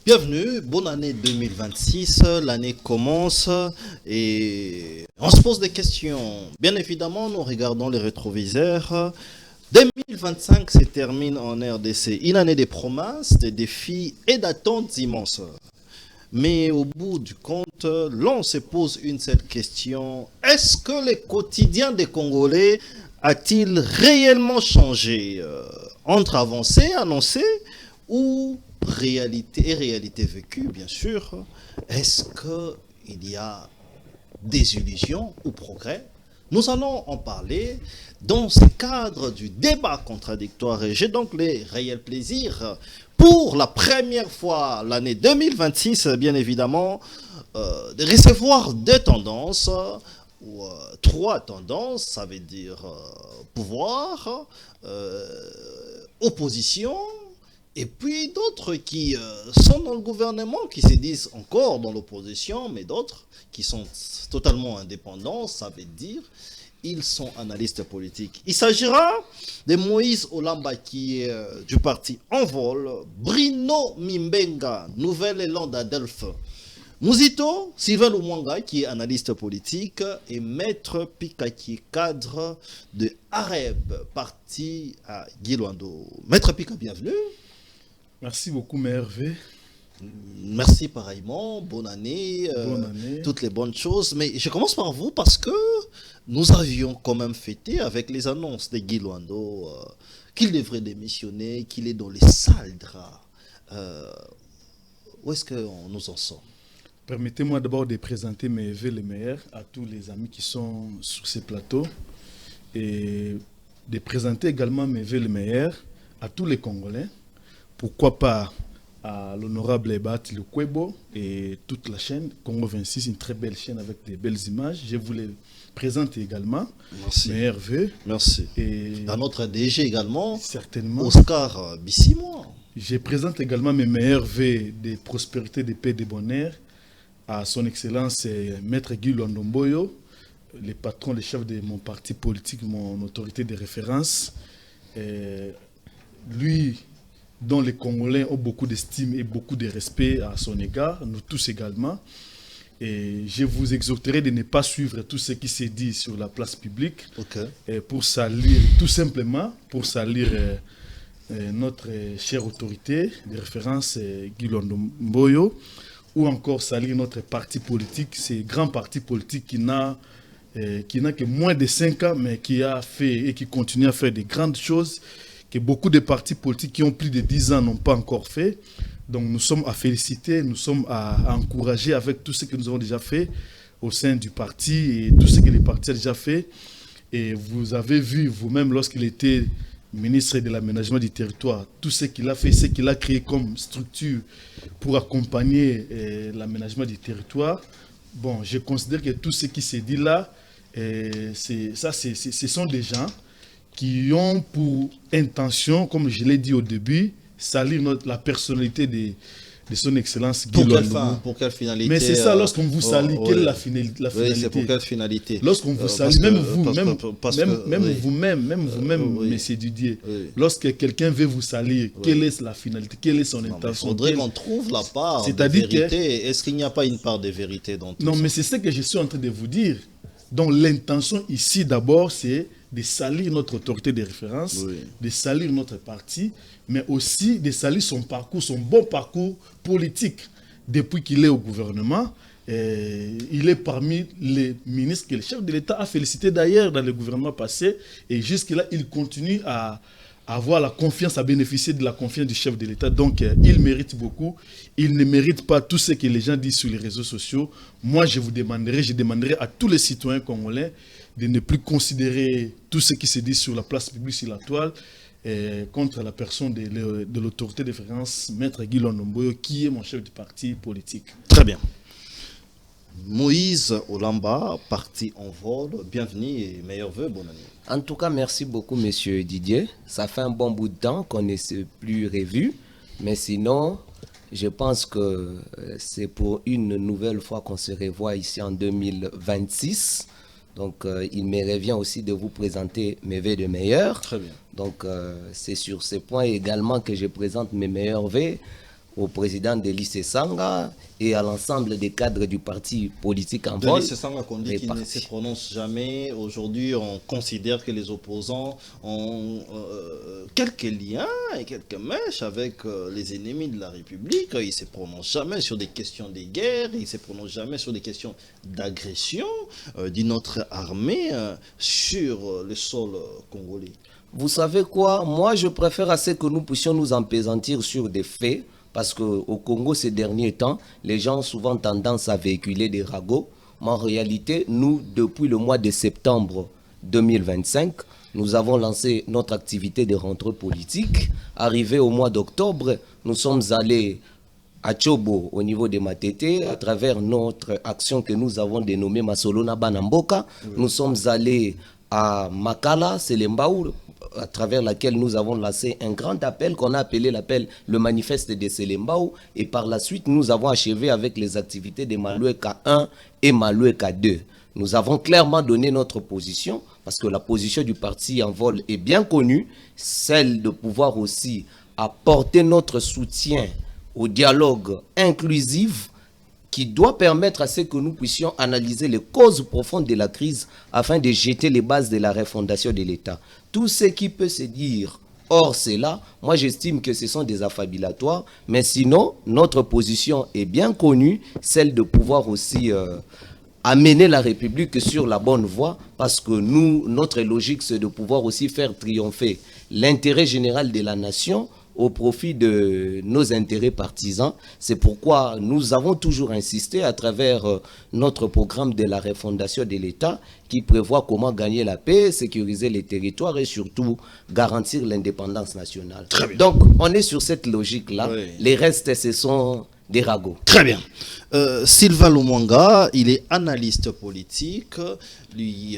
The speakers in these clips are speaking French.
Bienvenue, bonne année 2026, l'année commence et on se pose des questions. Bien évidemment, nous regardons les rétroviseurs. 2025 se termine en RDC, une année des promesses, des défis et d'attentes immenses. Mais au bout du compte, l'on se pose une seule question. Est-ce que le quotidien des Congolais a-t-il réellement changé entre avancées annoncées ou réalité vécue, bien sûr? Est-ce qu'il y a des illusions ou progrès? Nous allons en parler dans ce cadre du débat contradictoire et j'ai donc le réel plaisir pour la première fois l'année 2026, bien évidemment, de recevoir deux tendances, ou trois tendances, ça veut dire pouvoir, opposition, et puis d'autres qui sont dans le gouvernement, qui se disent encore dans l'opposition, mais d'autres qui sont totalement indépendants, ça veut dire ils sont analystes politiques. Il s'agira de Moïse Olamba qui est du parti Envol, Bruno Mimbenga, Nouvelle Élan d'Adelphes, Mouzito Sylvain Lumwanga qui est analyste politique et Maître Pika qui est cadre de Areb, parti à Guiloando. Maître Pika, bienvenue. Merci beaucoup, Hervé. Merci pareillement, bonne année, toutes les bonnes choses. Mais je commence par vous parce que nous avions quand même fêté avec les annonces de Guy Luando qu'il devrait démissionner, qu'il est dans les sales draps. Où est-ce que nous en sommes? Permettez-moi d'abord de présenter mes vœux les meilleurs à tous les amis qui sont sur ces plateaux et de présenter également mes vœux les meilleurs à tous les Congolais. Pourquoi pas à l'honorable Ebat Lukwebo et toute la chaîne Congo 26, une très belle chaîne avec des belles images. Je vous les présente également. Merci. Mes Hervé. Merci. Et à notre DG également, certainement. Oscar Bissimo. Je présente également mes meilleurs vœux de prospérité, de paix, de bonheur à son excellence Maître Guy Luando, le patron, le chef de mon parti politique, mon autorité de référence. Lui, dont les Congolais ont beaucoup d'estime et beaucoup de respect à son égard, nous tous également. Et je vous exhorterai de ne pas suivre tout ce qui s'est dit sur la place publique, pour salir, tout simplement, pour salir notre chère autorité de référence Guy Luando, ou encore salir notre parti politique, ce grand parti politique qui n'a que moins de 5 ans, mais qui a fait et qui continue à faire de grandes choses, que beaucoup de partis politiques qui ont plus de 10 ans n'ont pas encore fait. Donc nous sommes à féliciter, nous sommes à encourager avec tout ce que nous avons déjà fait au sein du parti et tout ce que le parti a déjà fait. Et vous avez vu vous-même lorsqu'il était ministre de l'aménagement du territoire, tout ce qu'il a fait, ce qu'il a créé comme structure pour accompagner l'aménagement du territoire. Bon, je considère que tout ce qui s'est dit là, ce sont des gens qui ont pour intention, comme je l'ai dit au début, salir la personnalité de son excellence Guy Luando. Pour quelle finalité? Mais c'est ça, lorsqu'on vous salit, quelle est la finalité? Oui, c'est pour quelle finalité? Lorsqu'on vous salit, même vous-même, monsieur Didier, lorsque quelqu'un veut vous salir, quelle est la finalité? Quelle est son intention? Il faudrait qu'on trouve la part de vérité. Est-ce qu'il n'y a pas une part de vérité dans tout ça? Non, mais c'est ce que je suis en train de vous dire. Donc l'intention ici, d'abord, c'est de salir notre autorité de référence, de salir notre parti, mais aussi de salir son parcours, son bon parcours politique. Depuis qu'il est au gouvernement, il est parmi les ministres que le chef de l'État a félicité d'ailleurs dans le gouvernement passé, et jusque-là, il continue à avoir la confiance, à bénéficier de la confiance du chef de l'État. Donc, il mérite beaucoup. Il ne mérite pas tout ce que les gens disent sur les réseaux sociaux. Moi, je demanderai à tous les citoyens congolais de ne plus considérer tout ce qui se dit sur la place publique, sur la toile, contre la personne de l'autorité de référence, Maître Guy Luando, qui est mon chef du parti politique. Très bien. Moïse Olamba, parti Envol, bienvenue et meilleurs vœux, bonne année. En tout cas, merci beaucoup, monsieur Didier. Ça fait un bon bout de temps qu'on ne s'est plus revu, mais sinon, je pense que c'est pour une nouvelle fois qu'on se revoit ici en 2026. Donc, il me revient aussi de vous présenter mes vœux de meilleurs. Très bien. Donc, c'est sur ces points également que je présente mes meilleurs vœux au président Delis Sanga et à l'ensemble des cadres du parti politique en vol. Delis Sanga qu'on dit qu'il ne se prononce jamais. Aujourd'hui, on considère que les opposants ont quelques liens et quelques mèches avec les ennemis de la République. Ils ne se prononcent jamais sur des questions de guerre, ils ne se prononcent jamais sur des questions d'agression d'une autre armée sur le sol congolais. Vous savez quoi? Moi, je préfère assez que nous puissions nous empaisantir sur des faits. Parce qu'au Congo, ces derniers temps, les gens ont souvent tendance à véhiculer des ragots. Mais en réalité, nous, depuis le mois de septembre 2025, nous avons lancé notre activité de rentrée politique. Arrivé au mois d'octobre, nous sommes allés à Tchobo, au niveau de Matete, à travers notre action que nous avons dénommée Masolona Banamboka. Oui. Nous sommes allés à Makala, c'est l'Embaou, à travers laquelle nous avons lancé un grand appel qu'on a appelé le manifeste de Selembao, et par la suite nous avons achevé avec les activités de Maloueka 1 et Maloueka 2. Nous avons clairement donné notre position parce que la position du parti en vol est bien connue, celle de pouvoir aussi apporter notre soutien au dialogue inclusif qui doit permettre à ce que nous puissions analyser les causes profondes de la crise afin de jeter les bases de la refondation de l'État. Tout ce qui peut se dire hors cela, moi j'estime que ce sont des affabilatoires, mais sinon, notre position est bien connue, celle de pouvoir aussi amener la République sur la bonne voie, parce que nous, notre logique, c'est de pouvoir aussi faire triompher l'intérêt général de la nation au profit de nos intérêts partisans. C'est pourquoi nous avons toujours insisté à travers notre programme de la refondation de l'État qui prévoit comment gagner la paix, sécuriser les territoires et surtout garantir l'indépendance nationale. Donc, on est sur cette logique-là. Oui. Les restes, ce sont des ragots. Très bien. Sylvain Lumwanga, il est analyste politique. Lui,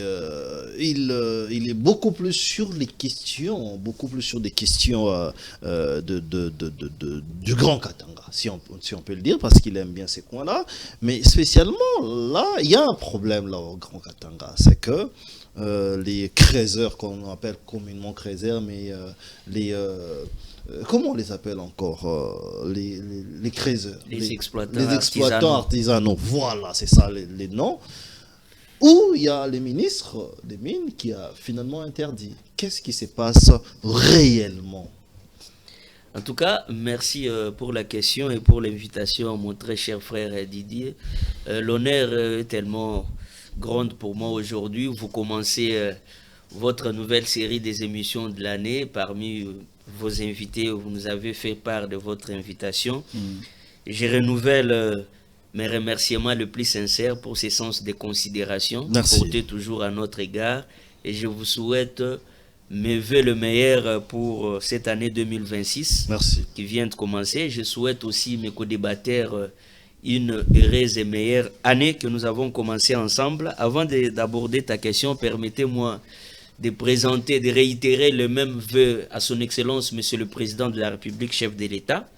il est beaucoup plus sur les questions, des questions du Grand Katanga, si on peut le dire, parce qu'il aime bien ces coins-là. Mais spécialement, là, il y a un problème là au Grand Katanga, c'est que les creuseurs, qu'on appelle communément creuseurs, mais comment on les appelle encore les creuseurs, les exploitants artisanaux. Voilà, c'est ça les noms. Où il y a le ministre des Mines qui a finalement interdit. Qu'est-ce qui se passe réellement? En tout cas, merci pour la question et pour l'invitation, mon très cher frère Didier. L'honneur est tellement grand pour moi aujourd'hui. Vous commencez votre nouvelle série des émissions de l'année. Parmi vos invités, vous nous avez fait part de votre invitation. Je renouvelle mes remerciements le plus sincères pour ces sens de considération portés toujours à notre égard. Et je vous souhaite mes vœux le meilleur pour cette année 2026 qui vient de commencer. Je souhaite aussi mes co-débatteurs une heureuse et meilleure année que nous avons commencé ensemble. Avant d'aborder ta question, permettez-moi de présenter, de réitérer le même vœu à son Excellence, Monsieur le Président de la République, chef de l'État,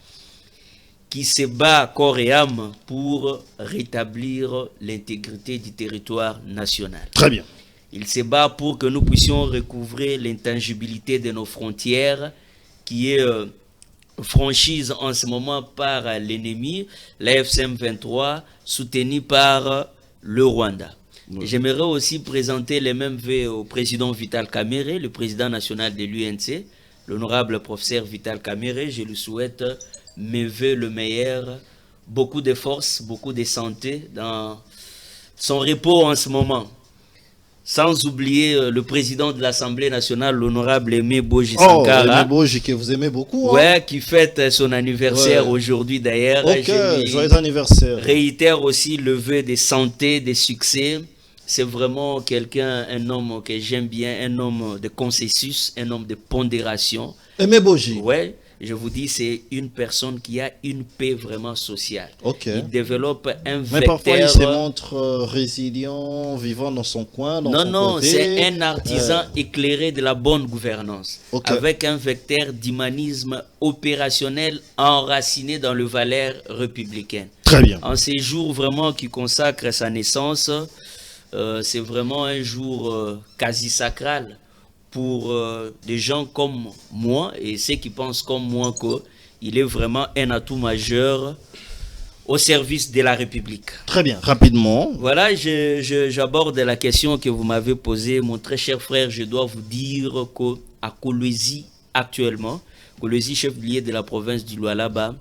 qui se bat corps et âme pour rétablir l'intégrité du territoire national. Très bien. Il se bat pour que nous puissions recouvrer l'intangibilité de nos frontières, qui est franchise en ce moment par l'ennemi, la FCM 23, soutenue par le Rwanda. Oui. J'aimerais aussi présenter les mêmes vœux au président Vital Kamerhe, le président national de l'UNC, l'honorable professeur Vital Kamerhe. Je lui souhaite mes vœux le meilleur, beaucoup de force, beaucoup de santé dans son repos en ce moment. Sans oublier le président de l'Assemblée nationale, l'honorable Aimé Boji Sankara. Aimé Boji, que vous aimez beaucoup. Hein? Ouais, qui fête son anniversaire aujourd'hui d'ailleurs. Ok, joyeux anniversaire. Réitère aussi le vœu de santé, de succès. C'est vraiment quelqu'un, un homme que j'aime bien, un homme de consensus, un homme de pondération. Aimé Boji. Ouais. Je vous dis, c'est une personne qui a une paix vraiment sociale. Okay. Il développe un vecteur... Mais parfois, il se montre résilient, vivant dans son coin, dans son Non, côté. c'est un artisan éclairé de la bonne gouvernance. Okay. Avec un vecteur d'humanisme opérationnel enraciné dans le valeur républicaine. Très bien. En ces jours vraiment qui consacrent sa naissance, c'est vraiment un jour quasi sacral pour des gens comme moi et ceux qui pensent comme moi il est vraiment un atout majeur au service de la République. Très bien, rapidement. Voilà, j'aborde la question que vous m'avez posée. Mon très cher frère, je dois vous dire qu'à Kolwezi, actuellement, Kolwezi, chef-lieu de la province du Lualaba,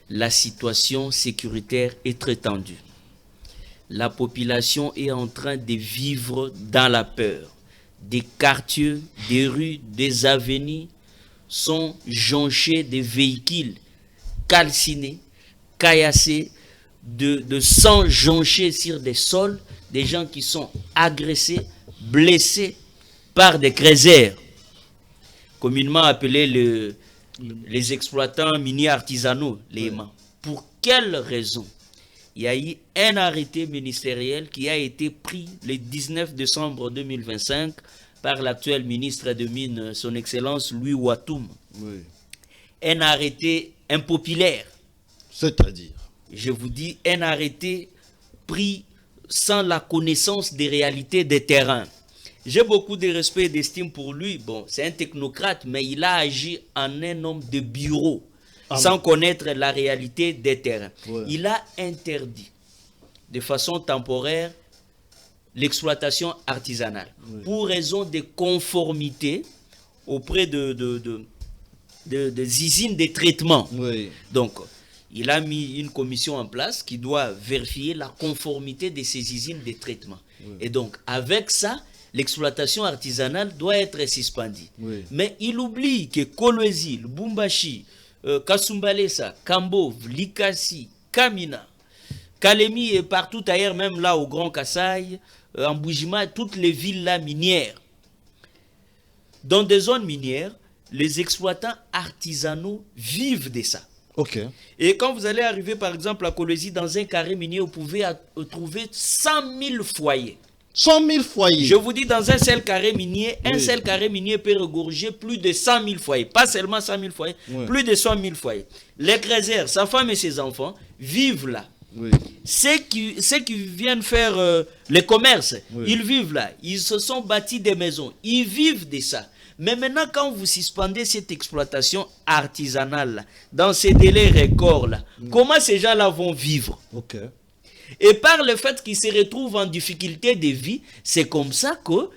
la situation sécuritaire est très tendue. La population est en train de vivre dans la peur. Des quartiers, des rues, des avenues sont jonchés de véhicules calcinés, caillassés, de sang jonché sur des sols, des gens qui sont agressés, blessés par des créseurs, communément appelés les exploitants miniers artisanaux, les EMA. Pour quelle raison? Il y a eu un arrêté ministériel qui a été pris le 19 décembre 2025 par l'actuel ministre de Mines, son Excellence Louis Watoum. Oui. Un arrêté impopulaire. C'est-à-dire? Je vous dis, un arrêté pris sans la connaissance des réalités des terrains. J'ai beaucoup de respect et d'estime pour lui. Bon, c'est un technocrate, mais il a agi en un homme de bureau, sans connaître la réalité des terrains. Ouais. Il a interdit de façon temporaire l'exploitation artisanale pour raison de conformité auprès des usines de traitement. Oui. Donc, il a mis une commission en place qui doit vérifier la conformité de ces usines de traitement. Oui. Et donc, avec ça, l'exploitation artisanale doit être suspendue. Oui. Mais il oublie que Kolwezi, Lubumbashi, Kasumbalesa, Kambov, Likasi, Kamina, Kalemi et partout ailleurs, même là au Grand Kasaï, en Boujima, toutes les villes là minières. Dans des zones minières, les exploitants artisanaux vivent de ça. Okay. Et quand vous allez arriver par exemple à Kolwezi, dans un carré minier, vous pouvez trouver 100 000 foyers. 100 000 foyers. Je vous dis, dans un seul carré minier, un seul carré minier peut regorger plus de 100 000 foyers. Pas seulement 100 000 foyers, plus de 100 000 foyers. Les créseurs, sa femme et ses enfants vivent là. Oui. Ceux qui viennent faire les commerces, ils vivent là. Ils se sont bâtis des maisons. Ils vivent de ça. Mais maintenant, quand vous suspendez cette exploitation artisanale, là, dans ces délais records, là, comment ces gens-là vont vivre? Okay. Et par le fait qu'ils se retrouvent en difficulté de vie, c'est comme ça que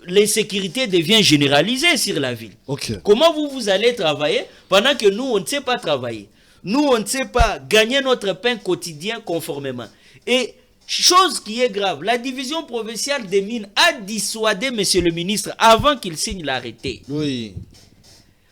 l'insécurité devient généralisée sur la ville. Okay. Comment vous allez travailler pendant que nous, on ne sait pas travailler? Nous, on ne sait pas gagner notre pain quotidien conformément. Et chose qui est grave, la division provinciale des mines a dissuadé monsieur le ministre avant qu'il signe l'arrêté. Oui.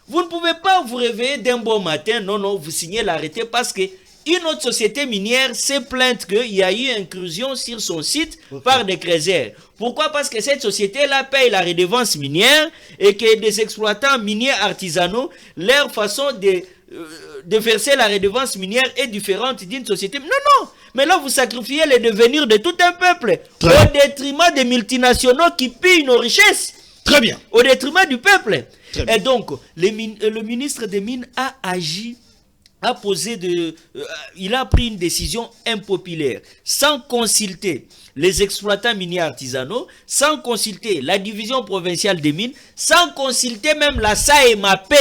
Vous ne pouvez pas vous réveiller d'un bon matin, non, vous signez l'arrêté parce que une autre société minière s'est plainte qu'il y a eu incursion sur son site par des créseurs. Pourquoi? Parce que cette société-là paye la redevance minière et que des exploitants miniers artisanaux, leur façon de verser la redevance minière est différente d'une société. Non, mais là vous sacrifiez le devenir de tout un peuple au détriment des multinationaux qui pillent nos richesses. Très bien. Au détriment du peuple. Et donc, le ministre des Mines a agi, il a pris une décision impopulaire, sans consulter les exploitants miniers artisanaux, sans consulter la division provinciale des mines, sans consulter même la SAEMAP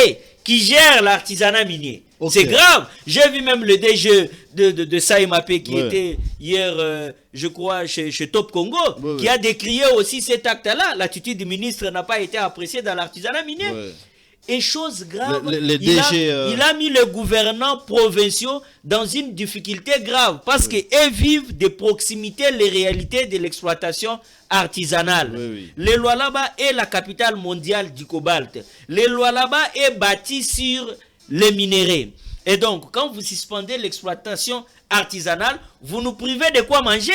qui gère l'artisanat minier. Okay. C'est grave. J'ai vu même le DG de SAEMAP qui était hier, je crois, chez Top Congo, qui a décrié aussi cet acte-là. L'attitude du ministre n'a pas été appréciée dans l'artisanat minier. Et chose grave, il a mis les gouvernants provinciaux dans une difficulté grave parce qu'ils vivent de proximité les réalités de l'exploitation artisanale. Le Lualaba est la capitale mondiale du cobalt. Le Lualaba est bâti sur les minéraux. Et donc, quand vous suspendez l'exploitation artisanale, vous nous privez de quoi manger.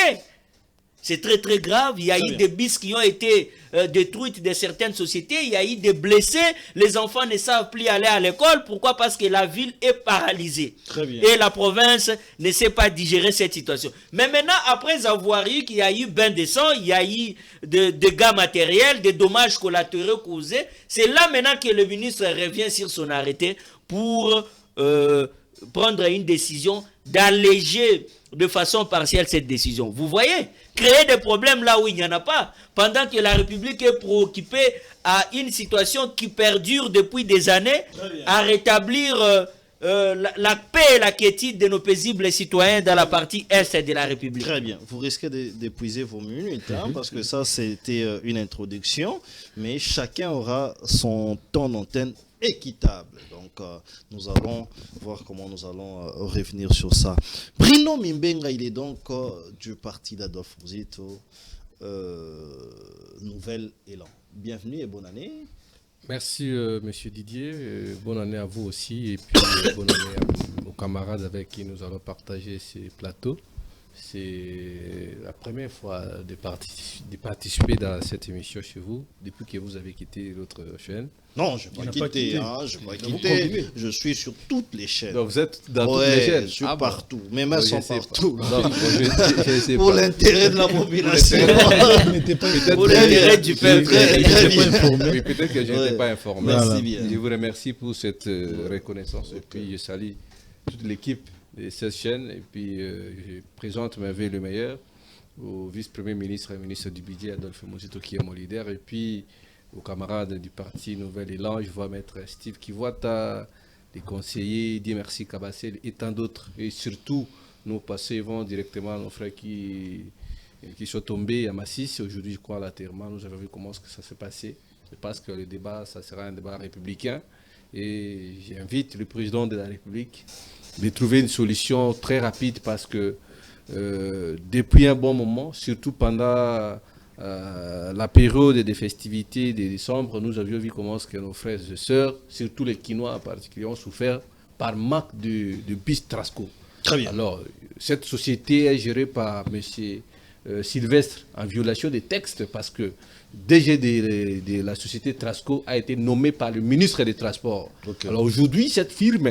C'est très très grave. Il y a eu des bis qui ont été détruites de certaines sociétés. Il y a eu des blessés. Les enfants ne savent plus aller à l'école. Pourquoi? Parce que la ville est paralysée. Très bien. Et la province ne sait pas digérer cette situation. Mais maintenant, après avoir eu qu'il y a eu bain de sang, il y a eu des dégâts matériels, des dommages collatéraux causés, c'est là maintenant que le ministre revient sur son arrêté pour prendre une décision d'alléger de façon partielle cette décision. Vous voyez, créer des problèmes là où il n'y en a pas, pendant que la République est préoccupée à une situation qui perdure depuis des années, à rétablir la paix et la quiétude de nos paisibles citoyens dans la partie est de la République. Très bien. Vous risquez d'épuiser vos minutes, hein, parce que ça, c'était une introduction, mais chacun aura son temps d'antenne équitable. Donc, nous allons voir comment nous allons revenir sur ça. Bruno Mimbenga, il est donc du parti d'Adolphe Muzito, Nouvel Élan. Bienvenue et bonne année. Merci, Monsieur Didier. Bonne année à vous aussi. Et puis, bonne année aux camarades avec qui nous allons partager ces plateaux. C'est la première fois de participer dans cette émission chez vous, depuis que vous avez quitté l'autre chaîne. Non, je n'ai pas quitté. Je suis sur toutes les chaînes. Donc, vous êtes dans toutes les chaînes. Je suis partout. Mes mains sont partout. Je pour l'intérêt de la population. Pour l'intérêt du peuple. Oui, peut-être que je n'étais pas informé. Merci bien. Je vous remercie pour cette reconnaissance. Et puis, je salue toute l'équipe de cette chaîne. Et puis, je présente mes vœux le meilleur au vice-premier ministre et ministre du budget, Adolphe Muzito, qui est mon leader. Et puis, aux camarades du parti Nouvel Élan, je vois maître Steve Kiwata, les conseillers, Dieu merci Kabassel et tant d'autres. Et surtout, nous passons directement à nos frères qui sont tombés à Massis. Aujourd'hui, je crois, à l'enterrement, nous avons vu comment ça s'est passé. Je pense que le débat, ça sera un débat républicain. Et j'invite le président de la République de trouver une solution très rapide parce que depuis un bon moment, surtout pendant la période des festivités de décembre, nous avions vu comment que nos frères et sœurs, surtout les Quinois en particulier, ont souffert par manque de bis Trasco. Très bien. Alors, cette société est gérée par M. Sylvestre en violation des textes parce que DG de la société Trasco a été nommé par le ministre des Transports. Okay. Alors aujourd'hui, cette firme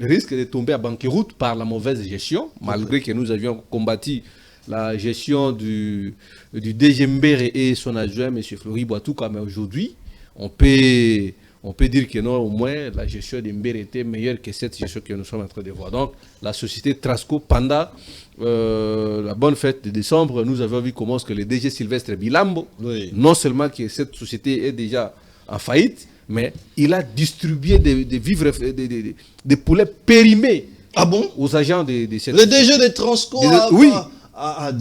risque de tomber à banqueroute par la mauvaise gestion, malgré que nous avions combattu la gestion du DG Mbere et son adjoint, M. Flori Boitouka, mais aujourd'hui, on peut dire que non, au moins, la gestion de Mbere était meilleure que cette gestion que nous sommes en train de voir. Donc, la société Trasco, pendant la bonne fête de décembre, nous avons vu comment que le DG Sylvestre Bilambo, non seulement que cette société est déjà en faillite, mais il a distribué des vivres, des poulets périmés aux agents de cette société. Le DG de Transco oui.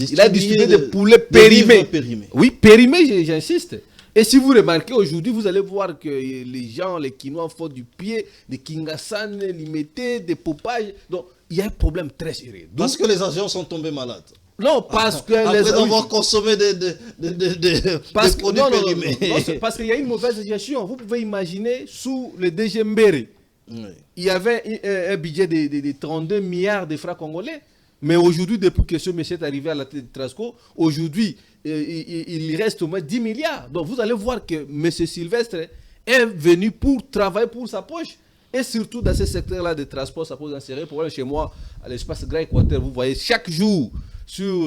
Il a distribué des poulets périmés. Oui, périmés, j'insiste. Et si vous remarquez aujourd'hui, vous allez voir que les gens, les Quinois font du pied, des Kingasan limités, des popages. Donc, il y a un problème très sérieux. Parce que les agents sont tombés malades. Non, parce que après avoir consommé des produits périmés. Non, parce qu'il y a une mauvaise gestion. Vous pouvez imaginer, sous le DG Mbere, il y avait un budget de 32 milliards de francs congolais. Mais aujourd'hui, depuis que ce monsieur est arrivé à la tête de Trasco, aujourd'hui, il reste au moins 10 milliards. Donc vous allez voir que M. Sylvestre est venu pour travailler pour sa poche. Et surtout dans ce secteur-là de transport, ça pose un sérieux problème. Chez moi, à l'espace Grand Équateur, vous voyez chaque jour,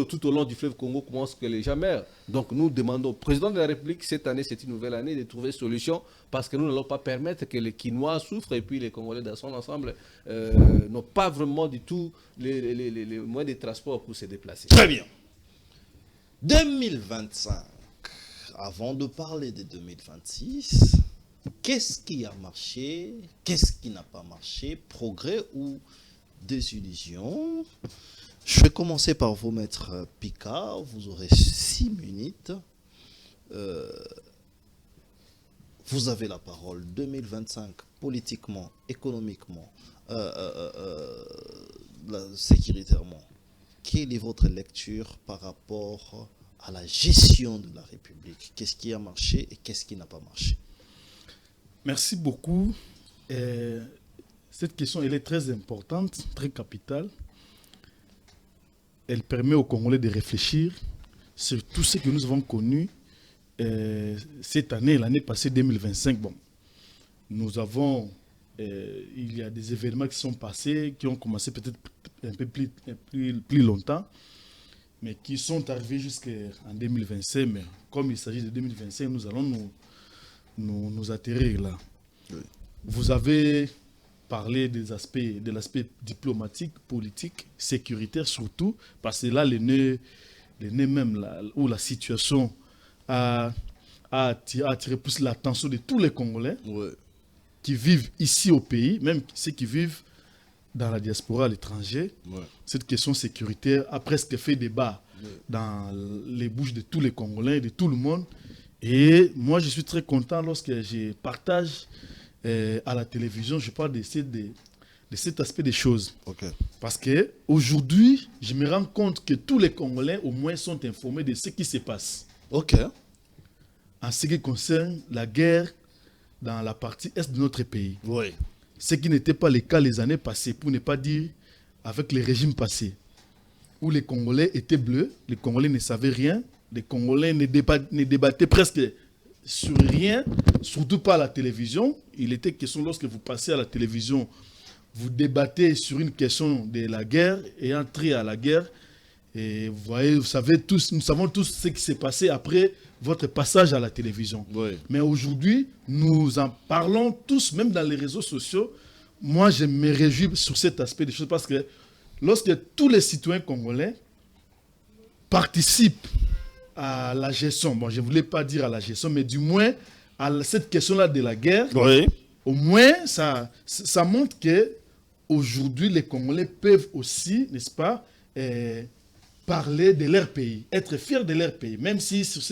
tout au long du fleuve Congo, comment que les gens meurent. Donc nous demandons au président de la République, cette année, c'est une nouvelle année, de trouver une solution parce que nous n'allons pas permettre que les Quinois souffrent et puis les Congolais dans son ensemble n'ont pas vraiment du tout les moyens de transport pour se déplacer. Très bien. 2025, avant de parler de 2026, qu'est-ce qui a marché, qu'est-ce qui n'a pas marché, progrès ou désillusion? Je vais commencer par vous, maître Picard. Vous aurez 6 minutes. Vous avez la parole. 2025, politiquement, économiquement, sécuritairement. Quelle est votre lecture par rapport à la gestion de la République? Qu'est-ce qui a marché et qu'est-ce qui n'a pas marché? Merci beaucoup. Cette question, elle est très importante, très capitale. Elle permet aux Congolais de réfléchir sur tout ce que nous avons connu cette année, l'année passée 2025. Bon, nous avons, il y a des événements qui sont passés, qui ont commencé peut-être un peu plus longtemps, mais qui sont arrivés jusqu'en 2025. Mais comme il s'agit de 2025, nous allons nous atterrir là. Oui. Vous avez parlé de l'aspect diplomatique, politique, sécuritaire surtout, parce que là, les nœuds même, là, où la situation a attiré plus l'attention de tous les Congolais qui vivent ici au pays, même ceux qui vivent dans la diaspora à l'étranger, cette question sécuritaire a presque fait débat dans les bouches de tous les Congolais, de tout le monde. Et moi, je suis très content lorsque je partage à la télévision, je parle de cet aspect des choses. Parce qu'aujourd'hui, je me rends compte que tous les Congolais, au moins, sont informés de ce qui se passe. En ce qui concerne la guerre dans la partie est de notre pays. Ce qui n'était pas le cas les années passées, pour ne pas dire avec les régimes passés, où les Congolais étaient bleus, les Congolais ne savaient rien, les Congolais ne débattaient presque sur rien, surtout pas à la télévision. Il était question, lorsque vous passez à la télévision, vous débattez sur une question de la guerre et entrer à la guerre. Et vous voyez, nous savons tous ce qui s'est passé après votre passage à la télévision. Mais aujourd'hui, nous en parlons tous, même dans les réseaux sociaux. Moi, je me réjouis sur cet aspect des choses parce que lorsque tous les citoyens congolais participent à la gestion, bon, je ne voulais pas dire à la gestion, mais du moins à cette question-là de la guerre, au moins, ça montre que aujourd'hui, les Congolais peuvent aussi, n'est-ce pas, parler de leur pays, être fiers de leur pays, même si sur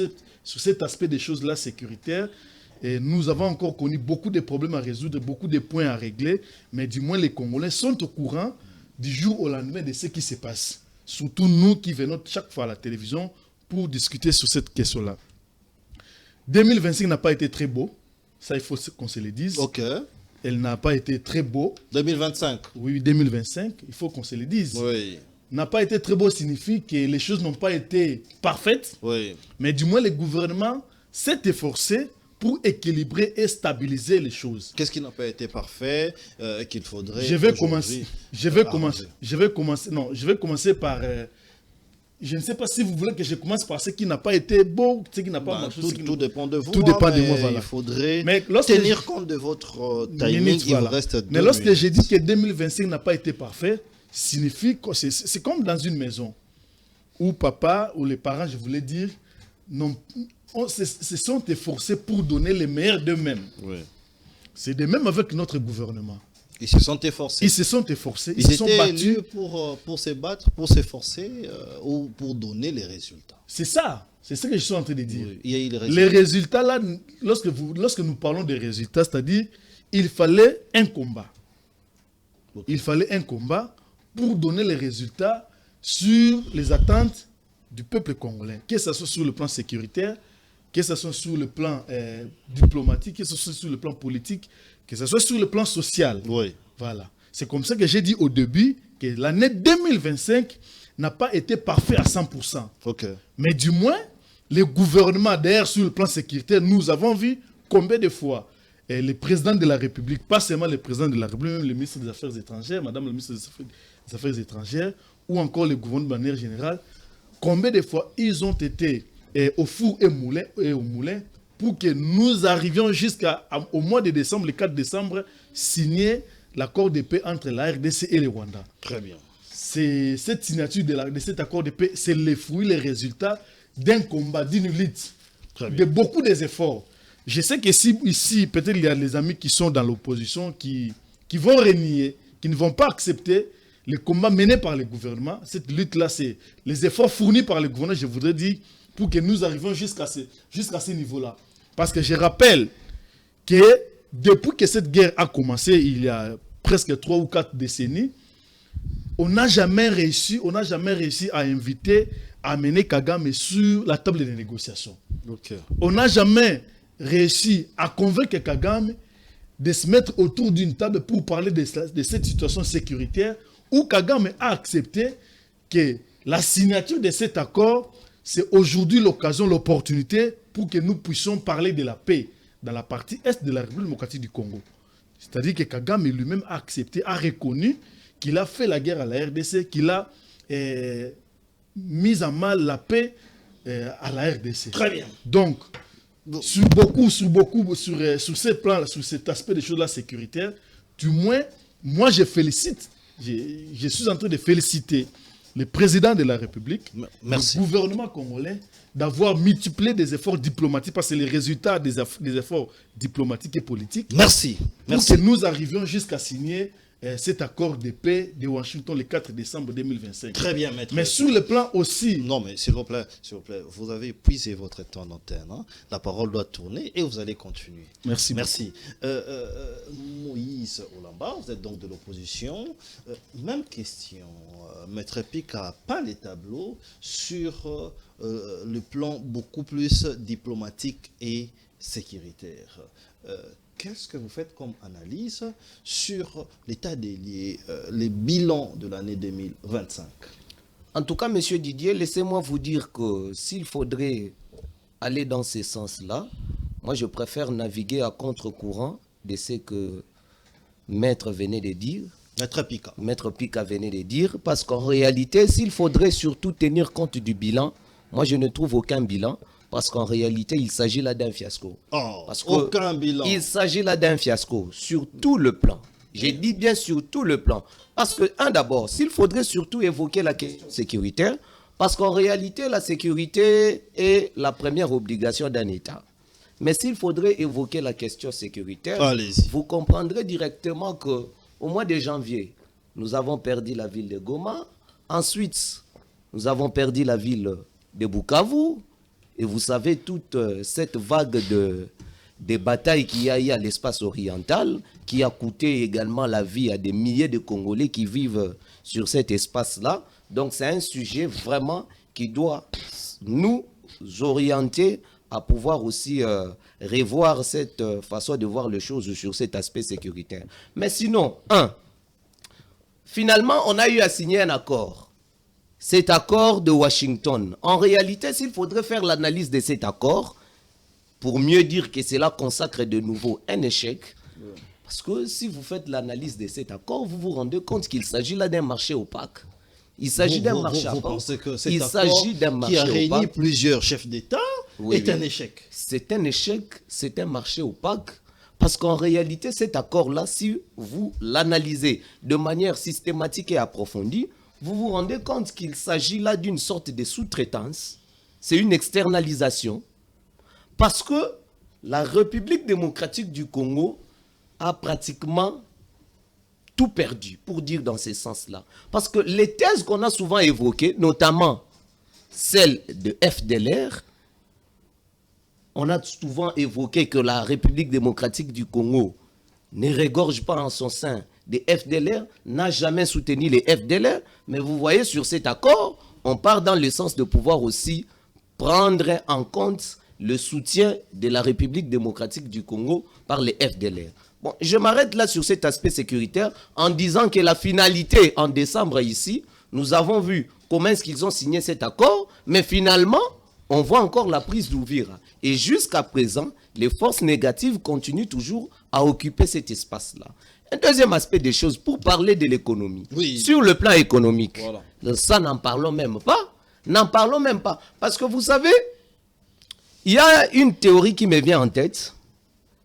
cet aspect des choses-là sécuritaires, nous avons encore connu beaucoup de problèmes à résoudre, beaucoup de points à régler, mais du moins les Congolais sont au courant du jour au lendemain de ce qui se passe. Surtout nous qui venons chaque fois à la télévision pour discuter sur cette question-là. 2025 n'a pas été très beau, ça il faut qu'on se le dise. Elle n'a pas été très beau. 2025. Oui, 2025, il faut qu'on se le dise. N'a pas été très beau signifie que les choses n'ont pas été parfaites, mais du moins le gouvernement s'est efforcé pour équilibrer et stabiliser les choses. Qu'est-ce qui n'a pas été parfait qu'il faudrait Je vais commencer par je ne sais pas si vous voulez que je commence par ce qui n'a pas été beau, ce qui n'a pas marché. Tout dépend de vous. Tout dépend de moi, voilà. Il faudrait tenir compte de votre timing. Il vous reste 2 Mais lorsque minutes. j'ai dit que 2025 n'a pas été parfait, signifie que c'est comme dans une maison où papa ou les parents, je voulais dire, se sont efforcés pour donner le meilleur d'eux-mêmes. C'est de même avec notre gouvernement. Ils se sont efforcés. Ils se sont efforcés. Ils se sont étaient battus élus pour se battre, pour s'efforcer ou pour donner les résultats. C'est ça. C'est ce que je suis en train de dire. Il y a eu les résultats, là, lorsque nous parlons des résultats, c'est-à-dire il fallait un combat. Il fallait un combat pour donner les résultats sur les attentes du peuple congolais, que ce soit sur le plan sécuritaire, que ce soit sur le plan diplomatique, que ce soit sur le plan politique, que ce soit sur le plan social. Voilà. C'est comme ça que j'ai dit au début que l'année 2025 n'a pas été parfaite à 100%. Mais du moins, le gouvernement, d'ailleurs, sur le plan sécuritaire, nous avons vu combien de fois le président de la République, pas seulement le président de la République, même le ministre des Affaires étrangères, madame la ministre des Affaires étrangères, ou encore le gouvernement de manière générale, combien de fois ils ont été au four et au moulin pour que nous arrivions jusqu'au mois de décembre, le 4 décembre, signer l'accord de paix entre la RDC et le Rwanda. Très bien. C'est cette signature de cet accord de paix, c'est le fruit, les résultats d'un combat, d'une lutte, de beaucoup d'efforts. Je sais que ici, peut-être il y a des amis qui sont dans l'opposition, qui vont renier, qui ne vont pas accepter le combat mené par le gouvernement. Cette lutte-là, c'est les efforts fournis par le gouvernement, je voudrais dire, pour que nous arrivions jusqu'à ce niveau-là. Parce que je rappelle que depuis que cette guerre a commencé, il y a presque 3 ou 4 décennies, on n'a jamais réussi à inviter, à amener Kagame sur la table des négociations. On n'a jamais réussi à convaincre Kagame de se mettre autour d'une table pour parler de cette situation sécuritaire où Kagame a accepté que la signature de cet accord, c'est aujourd'hui l'occasion, l'opportunité pour que nous puissions parler de la paix dans la partie est de la République démocratique du Congo. C'est-à-dire que Kagame lui-même a accepté, a reconnu qu'il a fait la guerre à la RDC, qu'il a mis en mal la paix à la RDC. Très bien. Donc, sur ce plan, sur cet aspect des choses-là sécuritaires, du moins, moi je félicite, je suis en train de féliciter le président de la République, le gouvernement congolais, d'avoir multiplié des efforts diplomatiques, parce que les résultats des efforts diplomatiques et politiques, Merci. pour que nous arrivions jusqu'à signer cet accord de paix de Washington le 4 décembre 2025. Très bien, maître. Mais sur le plan aussi... Non, mais s'il vous plaît, vous avez épuisé votre temps d'antenne. Hein? La parole doit tourner et vous allez continuer. Merci. Merci. Moïse Olamba, vous êtes donc de l'opposition. Même question. Maître Pic a peint les tableaux sur le plan beaucoup plus diplomatique et sécuritaire. Qu'est-ce que vous faites comme analyse sur l'état des lieux, les bilans de l'année 2025? En tout cas, monsieur Didier, laissez-moi vous dire que s'il faudrait aller dans ce sens-là, moi je préfère naviguer à contre-courant de ce que Maître venait de dire. Maître Pica venait de dire, parce qu'en réalité, s'il faudrait surtout tenir compte du bilan, moi je ne trouve aucun bilan. Parce qu'en réalité, il s'agit là d'un fiasco. Aucun bilan. Il s'agit là d'un fiasco sur tout le plan. J'ai dit bien sur tout le plan. Parce que, d'abord, s'il faudrait surtout évoquer la question sécuritaire, parce qu'en réalité, la sécurité est la première obligation d'un État. Mais s'il faudrait évoquer la question sécuritaire, vous comprendrez directement qu'au mois de janvier, nous avons perdu la ville de Goma. Ensuite, nous avons perdu la ville de Bukavu. Et vous savez, toute cette vague de batailles qu'il y a eu à l'espace oriental, qui a coûté également la vie à des milliers de Congolais qui vivent sur cet espace-là. Donc c'est un sujet vraiment qui doit nous orienter à pouvoir aussi revoir cette façon de voir les choses sur cet aspect sécuritaire. Mais sinon, finalement, on a eu à signer un accord. Cet accord de Washington. En réalité, s'il faudrait faire l'analyse de cet accord, pour mieux dire que cela consacre de nouveau un échec, parce que si vous faites l'analyse de cet accord, vous vous rendez compte qu'il s'agit là d'un marché opaque. Il s'agit d'un marché opaque. Vous pensez que cet accord qui a réuni plusieurs chefs d'État est un échec? C'est un échec, c'est un marché opaque. Parce qu'en réalité, cet accord-là, si vous l'analysez de manière systématique et approfondie, vous vous rendez compte qu'il s'agit là d'une sorte de sous-traitance. C'est une externalisation. Parce que la République démocratique du Congo a pratiquement tout perdu, pour dire dans ce sens-là. Parce que les thèses qu'on a souvent évoquées, notamment celle de FDLR, on a souvent évoqué que la République démocratique du Congo ne regorge pas en son sein des FDLR, n'a jamais soutenu les FDLR, mais vous voyez sur cet accord, on part dans le sens de pouvoir aussi prendre en compte le soutien de la République démocratique du Congo par les FDLR. Bon, je m'arrête là sur cet aspect sécuritaire en disant que la finalité en décembre ici, nous avons vu comment est-ce qu'ils ont signé cet accord, mais finalement, on voit encore la prise d'Ouvira. Et jusqu'à présent, les forces négatives continuent toujours à occuper cet espace-là. Un deuxième aspect des choses, pour parler de l'économie. Oui. Sur le plan économique, ça n'en parlons même pas. N'en parlons même pas. Parce que vous savez, il y a une théorie qui me vient en tête.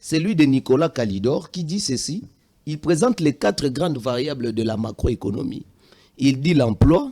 C'est celui de Nicolas Kalidor qui dit ceci. Il présente les 4 grandes variables de la macroéconomie. Il dit l'emploi.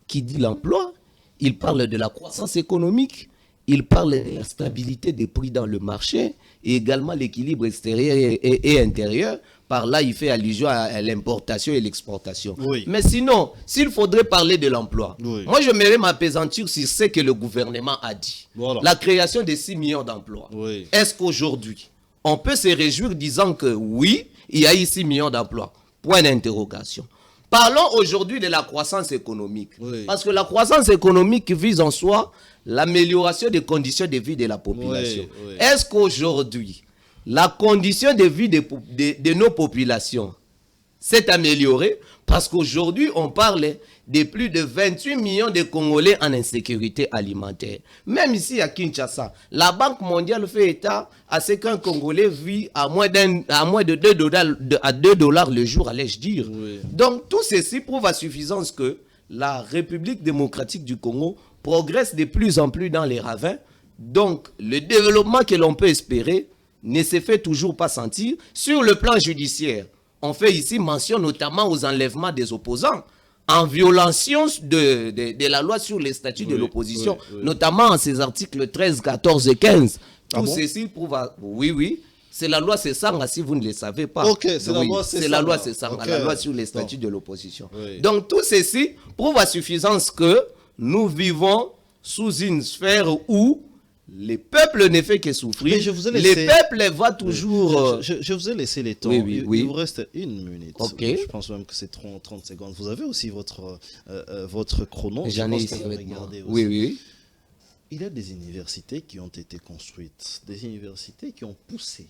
Qui dit l'emploi? Il parle de la croissance économique. Il parle de la stabilité des prix dans le marché et également l'équilibre extérieur et intérieur. Par là, il fait allusion à l'importation et l'exportation. Oui. Mais sinon, s'il faudrait parler de l'emploi, moi je mets m'appesantir sur ce que le gouvernement a dit. Voilà. La création de 6 millions d'emplois. Oui. Est-ce qu'aujourd'hui, on peut se réjouir disant que oui, il y a eu 6 millions d'emplois? Point d'interrogation. Parlons aujourd'hui de la croissance économique. Oui. Parce que la croissance économique vise en soi l'amélioration des conditions de vie de la population. Oui, oui. Est-ce qu'aujourd'hui, la condition de vie de nos populations s'est améliorée? Parce qu'aujourd'hui, on parle de plus de 28 millions de Congolais en insécurité alimentaire. Même ici à Kinshasa, la Banque mondiale fait état à ce qu'un Congolais vit à moins de 2 dollars le jour, allais-je dire. Oui. Donc tout ceci prouve à suffisance que la République démocratique du Congo progresse de plus en plus dans les ravins. Donc le développement que l'on peut espérer ne se fait toujours pas sentir. Sur le plan judiciaire, on fait ici mention notamment aux enlèvements des opposants, en violation de la loi sur les statuts de l'opposition, notamment en ces articles 13, 14 et 15. Tout ceci prouve... Oui, C'est la loi Sessanga, si vous ne le savez pas. Ok, c'est la loi Sessanga. C'est la loi Sessanga, Ok. la loi sur les statuts de l'opposition. Oui. Donc tout ceci prouve à suffisance que nous vivons sous une sphère où les peuples ne font que souffrir. Mais je vous ai laissé- Les peuples voient toujours... Je vous ai laissé les temps. Oui, oui, Il oui. vous reste 1 minute. Ok. Je pense même que c'est 30 secondes. Vous avez aussi votre chrono. Je J'en ai pense ici que vous avec moi. regardez Oui, aussi. oui. Il y a des universités qui ont été construites, des universités qui ont poussé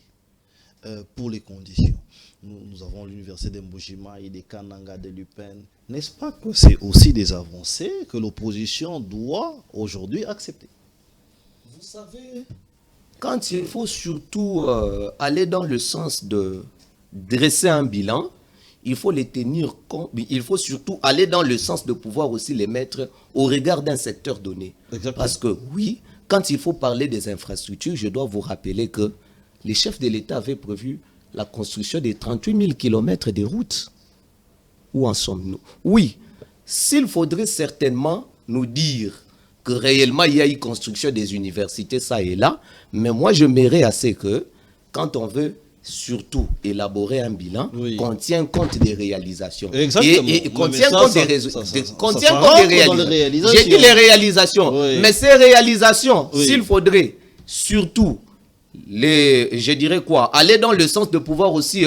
pour les conditions. Nous avons l'université de Mbujima et de Kananga, de l'UPEN. N'est-ce pas que c'est aussi des avancées que l'opposition doit aujourd'hui accepter? Vous savez, quand il faut surtout aller dans le sens de dresser un bilan, il faut les tenir compte, il faut surtout aller dans le sens de pouvoir aussi les mettre au regard d'un secteur donné. Exactement. Parce que oui, quand il faut parler des infrastructures, je dois vous rappeler que les chefs de l'État avaient prévu la construction de 38 000 km de routes. Où en sommes-nous? Oui, s'il faudrait certainement nous dire que réellement il y a eu construction des universités, ça et là, mais moi je m'aimerais assez que quand on veut surtout élaborer un bilan, Oui. qu'on tient compte des réalisations. Exactement. Et qu'on Mais tient ça, compte ça- des résultats. ça Qu'on ça tient compte rentre des dans les réalisations. réalisations. J'ai dit les réalisations. Oui. Mais ces réalisations, Oui. s'il faudrait surtout, je dirais quoi, aller dans le sens de pouvoir aussi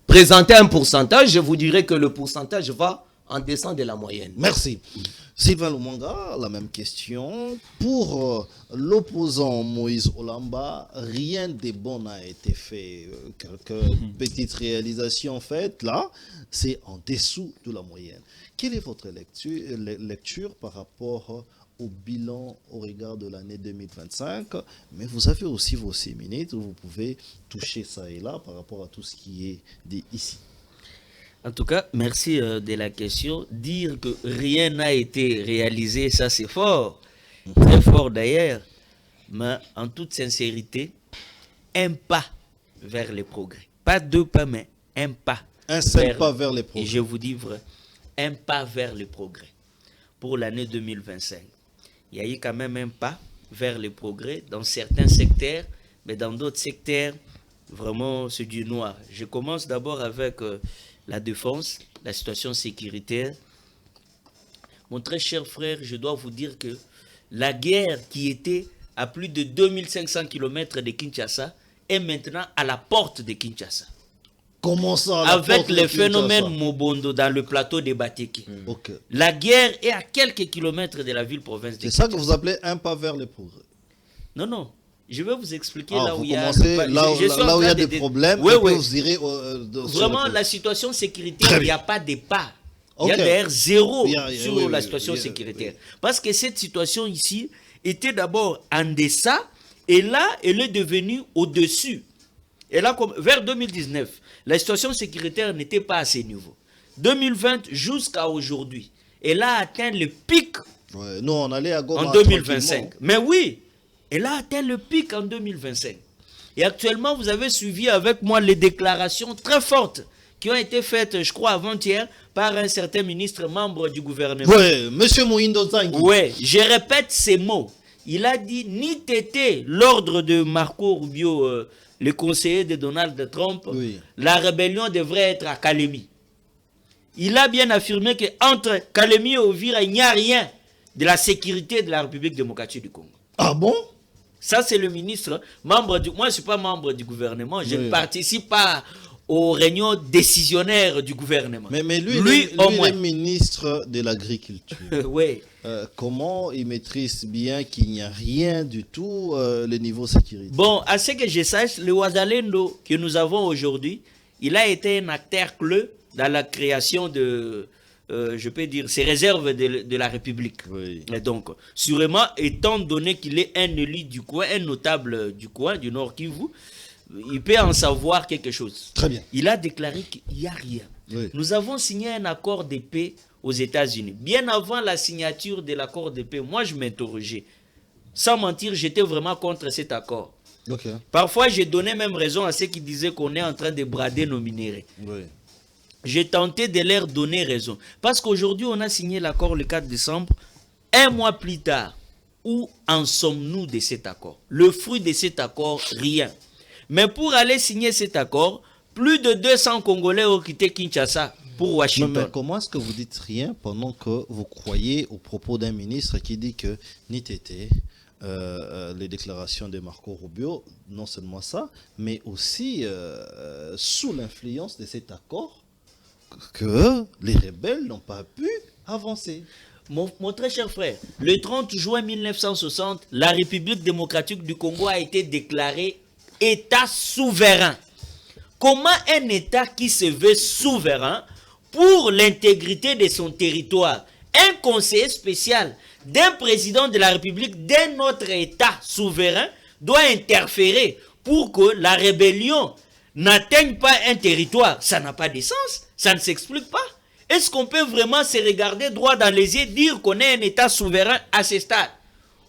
présenter un pourcentage, je vous dirais que le pourcentage va en dessous de la moyenne. Merci. Sylvain Lumanga, la même question. Pour l'opposant Moïse Olamba, rien de bon n'a été fait. Quelques petites réalisations faites là, c'est en dessous de la moyenne. Quelle est votre lecture par rapport au bilan au regard de l'année 2025? Mais vous avez aussi vos 6 minutes où vous pouvez toucher ça et là par rapport à tout ce qui est dit ici. En tout cas, merci de la question. Dire que rien n'a été réalisé, ça c'est fort, très fort d'ailleurs, mais en toute sincérité, un pas vers les progrès. Pas 2 pas, mais un pas. Un seul pas vers les Et progrès. je vous dis vrai, un pas vers les progrès pour l'année 2025. Il y a eu quand même un pas vers les progrès dans certains secteurs, mais dans d'autres secteurs, vraiment c'est du noir. Je commence d'abord avec la défense, la situation sécuritaire. Mon très cher frère, je dois vous dire que la guerre qui était à plus de 2500 km de Kinshasa est maintenant à la porte de Kinshasa. Comment ça? à la Avec porte de le Kinshasa? phénomène Mobondo dans le plateau de Bateki. Ok. La guerre est à quelques kilomètres de la ville-province de C'est ça que Kinshasa. vous appelez un pas vers les progrès. Non, non. Je vais vous expliquer Ah, là où vous il y a... commencez le- là, je suis en là où il y a train des problèmes, Oui, et puis oui. vous irez sur Vraiment, le- la situation sécuritaire, Très il n'y a bien. pas de pas. Il y a Ok. d'ailleurs zéro Il y a- sur oui, la oui, situation oui, sécuritaire. oui. Parce que cette situation ici était d'abord en deçà, et là, elle est devenue au-dessus. Et là, vers 2019, la situation sécuritaire n'était pas à ce niveau. 2020 jusqu'à aujourd'hui, elle a atteint le pic Ouais, nous, on allait à Goma en 2025. tranquillement. Mais oui, elle a atteint le pic en 2025. Et actuellement, vous avez suivi avec moi les déclarations très fortes qui ont été faites, je crois, avant-hier, par un certain ministre membre du gouvernement. Ouais, monsieur Mohindo Zangui. Ouais, je répète ces mots. Il a dit, ni tété, l'ordre de Marco Rubio, le conseiller de Donald Trump, Oui. la rébellion devrait être à Kalemi. Il a bien affirmé qu'entre Kalemi et Ovira, il n'y a rien de la sécurité de la République démocratique du Congo. Ah bon? Ça, c'est le ministre, membre du... Moi, je ne suis pas membre du gouvernement, je Oui. ne participe pas aux réunions décisionnaires du gouvernement. Mais lui, au il moins. est ministre de l'Agriculture. Oui. Comment il maîtrise bien qu'il n'y a rien du tout le niveau sécurité? Bon, à ce que je sache, le Ouazalendo que nous avons aujourd'hui, il a été un acteur clé dans la création de, je peux dire, ces réserves de la République. Oui. Et donc, sûrement, étant donné qu'il est un élu du coin, un notable du coin, du Nord Kivu, il peut en savoir quelque chose. Très bien. Il a déclaré qu'il n'y a rien. Oui. Nous avons signé un accord de paix aux États-Unis. Bien avant la signature de l'accord de paix, moi je m'interrogeais. Sans mentir, j'étais vraiment contre cet accord. Ok. Parfois, j'ai donné même raison à ceux qui disaient qu'on est en train de brader nos minéraux. Oui. J'ai tenté de leur donner raison. Parce qu'aujourd'hui, on a signé l'accord le 4 décembre. Un mois plus tard, où en sommes-nous de cet accord? Le fruit de cet accord, rien. Mais pour aller signer cet accord, plus de 200 Congolais ont quitté Kinshasa pour Washington. Mais comment est-ce que vous dites rien pendant que vous croyez aux propos d'un ministre qui dit que NITT, les déclarations de Marco Rubio, non seulement ça, mais aussi sous l'influence de cet accord, que les rebelles n'ont pas pu avancer. Mon très cher frère, le 30 juin 1960, la République démocratique du Congo a été déclarée État souverain. Comment un État qui se veut souverain, pour l'intégrité de son territoire, un conseiller spécial d'un président de la République d'un autre État souverain doit interférer pour que la rébellion n'atteigne pas un territoire? Ça n'a pas de sens, ça ne s'explique pas. Est-ce qu'on peut vraiment se regarder droit dans les yeux, dire qu'on est un État souverain à ce stade,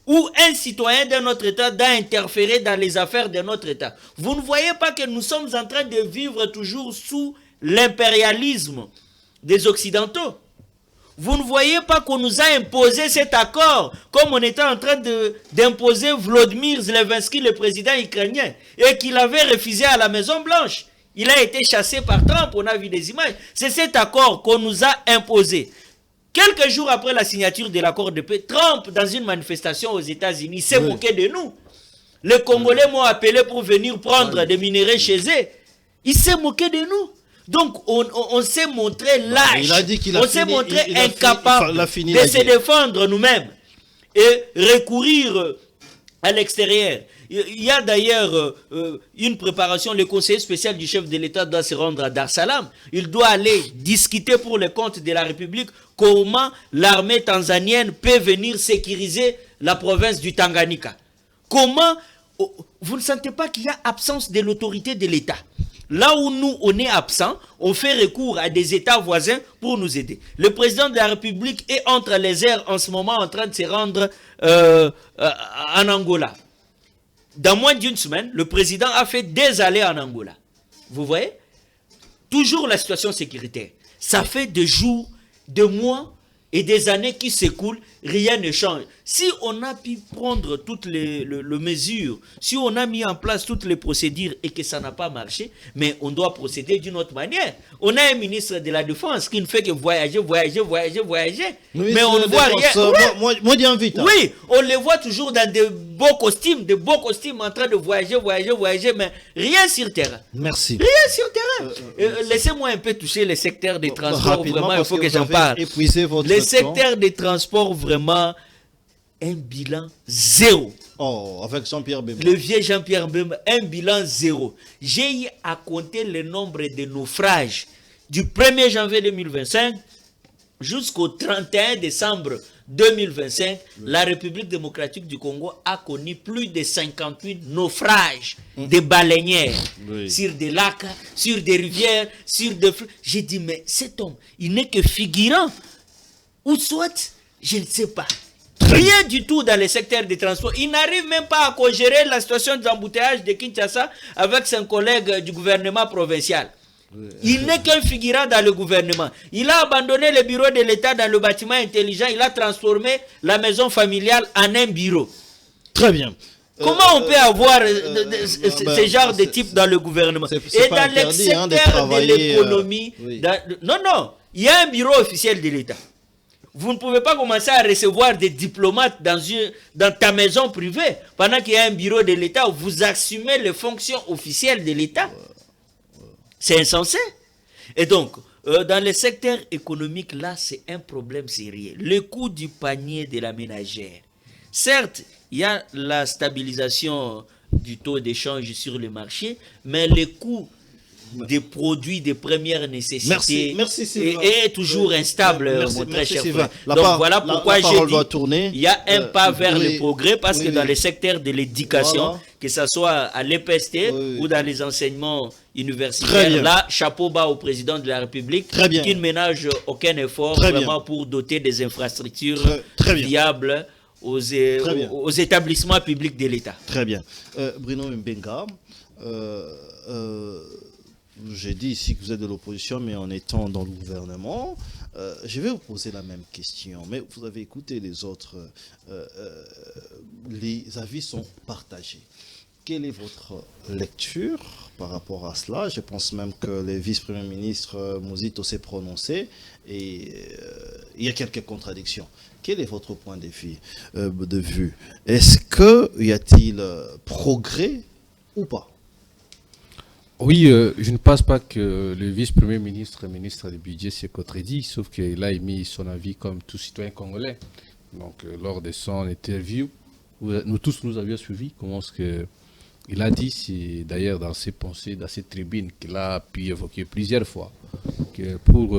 où un citoyen d'un autre État doit interférer dans les affaires de notre État? Vous ne voyez pas que nous sommes en train de vivre toujours sous l'impérialisme des Occidentaux? Vous ne voyez pas qu'on nous a imposé cet accord, comme on était en train d'imposer Volodymyr Zelensky, le président ukrainien, et qu'il avait refusé à la Maison Blanche. Il a été chassé par Trump, on a vu des images. C'est cet accord qu'on nous a imposé. Quelques jours après la signature de l'accord de paix, Trump, dans une manifestation aux États-Unis, s'est moqué de nous. Les Congolais m'ont appelé pour venir prendre des minerais chez eux. Il s'est moqué de nous. Donc, on s'est montré lâche. On s'est montré incapable de se défendre nous-mêmes et recourir à l'extérieur. Il y a d'ailleurs une préparation. Le conseiller spécial du chef de l'État doit se rendre à Dar es Salaam. Il doit aller discuter pour le compte de la République comment l'armée tanzanienne peut venir sécuriser la province du Tanganyika. Comment vous ne sentez pas qu'il y a absence de l'autorité de l'État? Là où nous, on est absent, on fait recours à des États voisins pour nous aider. Le président de la République est entre les airs en ce moment en train de se rendre en Angola. Dans moins d'une semaine, le président a fait des allées en Angola. Vous voyez? Toujours la situation sécuritaire. Ça fait des jours, des mois et des années qui s'écoulent, rien ne change. Si on a pu prendre toutes les mesures, si on a mis en place toutes les procédures et que ça n'a pas marché, mais on doit procéder d'une autre manière. On a un ministre de la Défense qui ne fait que voyager. Oui, mais on ne voit rien. Moi, j'invite. Oui, on les voit toujours dans de beaux costumes en train de voyager, mais rien sur terrain. Merci. Rien sur terrain. Laissez-moi un peu toucher les secteurs des transports, vraiment, il faut que j'en parle. Les secteurs des transports, vraiment, un bilan zéro. Oh, avec Jean-Pierre Bemba. Le vieux Jean-Pierre Bemba, un bilan zéro. J'ai eu à compter le nombre de naufrages du 1er janvier 2025 jusqu'au 31 décembre 2025. La République démocratique du Congo a connu plus de 58 naufrages de baleinières sur des lacs, sur des rivières, sur des fleuves. J'ai dit, mais cet homme, il n'est que figurant. Ou soit, je ne sais pas. Rien du tout dans les secteurs des transports. Il n'arrive même pas à co-gérer la situation des embouteillages de Kinshasa avec son collègue du gouvernement provincial. Il n'est qu'un figurant dans le gouvernement. Il a abandonné le bureau de l'État dans le bâtiment intelligent. Il a transformé la maison familiale en un bureau. Très bien. Comment on peut avoir ce genre de type dans le gouvernement? Et dans le secteur de l'économie... Non, il y a un bureau officiel de l'État. Vous ne pouvez pas commencer à recevoir des diplomates dans ta maison privée pendant qu'il y a un bureau de l'État où vous assumez les fonctions officielles de l'État. C'est insensé. Et donc, dans le secteur économique, là, c'est un problème sérieux. Le coût du panier de la ménagère. Certes, il y a la stabilisation du taux d'échange sur le marché, mais le coût des produits de première nécessité est toujours instable, mon très cher frère. Donc voilà pourquoi j'ai dit il y a un pas vers le progrès, parce que dans les secteurs de l'éducation, que ce soit à l'EPST ou dans les enseignements universitaires, là, chapeau bas au président de la République qui ne ménage aucun effort vraiment pour doter des infrastructures viables aux établissements publics de l'État. Très bien. Bruno Mbenga, j'ai dit ici que vous êtes de l'opposition, mais en étant dans le gouvernement, je vais vous poser la même question. Mais vous avez écouté les autres, les avis sont partagés. quelle est votre lecture par rapport à cela? Je pense même que le vice-premier ministre Mouzito s'est prononcé et il y a quelques contradictions. Quel est votre point de vue? Est-ce qu'il y a-t-il progrès ou pas? Oui, je ne pense pas que le vice-premier ministre, ministre du budget, s'est contredit, sauf qu'il a émis son avis comme tout citoyen congolais. Donc, lors de son interview, nous tous nous avions suivi comment ce que il a dit, c'est d'ailleurs dans ses pensées, dans ses tribunes qu'il a pu évoquer plusieurs fois, que pour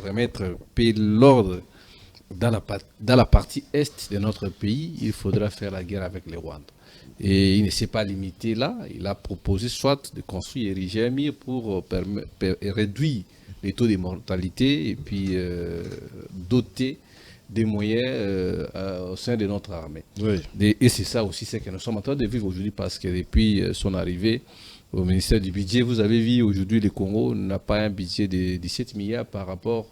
remettre paix l'ordre dans la partie est de notre pays, il faudra faire la guerre avec les Rwandais. Et il ne s'est pas limité là, il a proposé soit de construire et ériger un mur pour réduire les taux de mortalité et puis doter des moyens au sein de notre armée. Oui. Et c'est ça aussi ce que nous sommes en train de vivre aujourd'hui parce que depuis son arrivée au ministère du budget, vous avez vu aujourd'hui le Congo n'a pas un budget de 17 milliards par rapport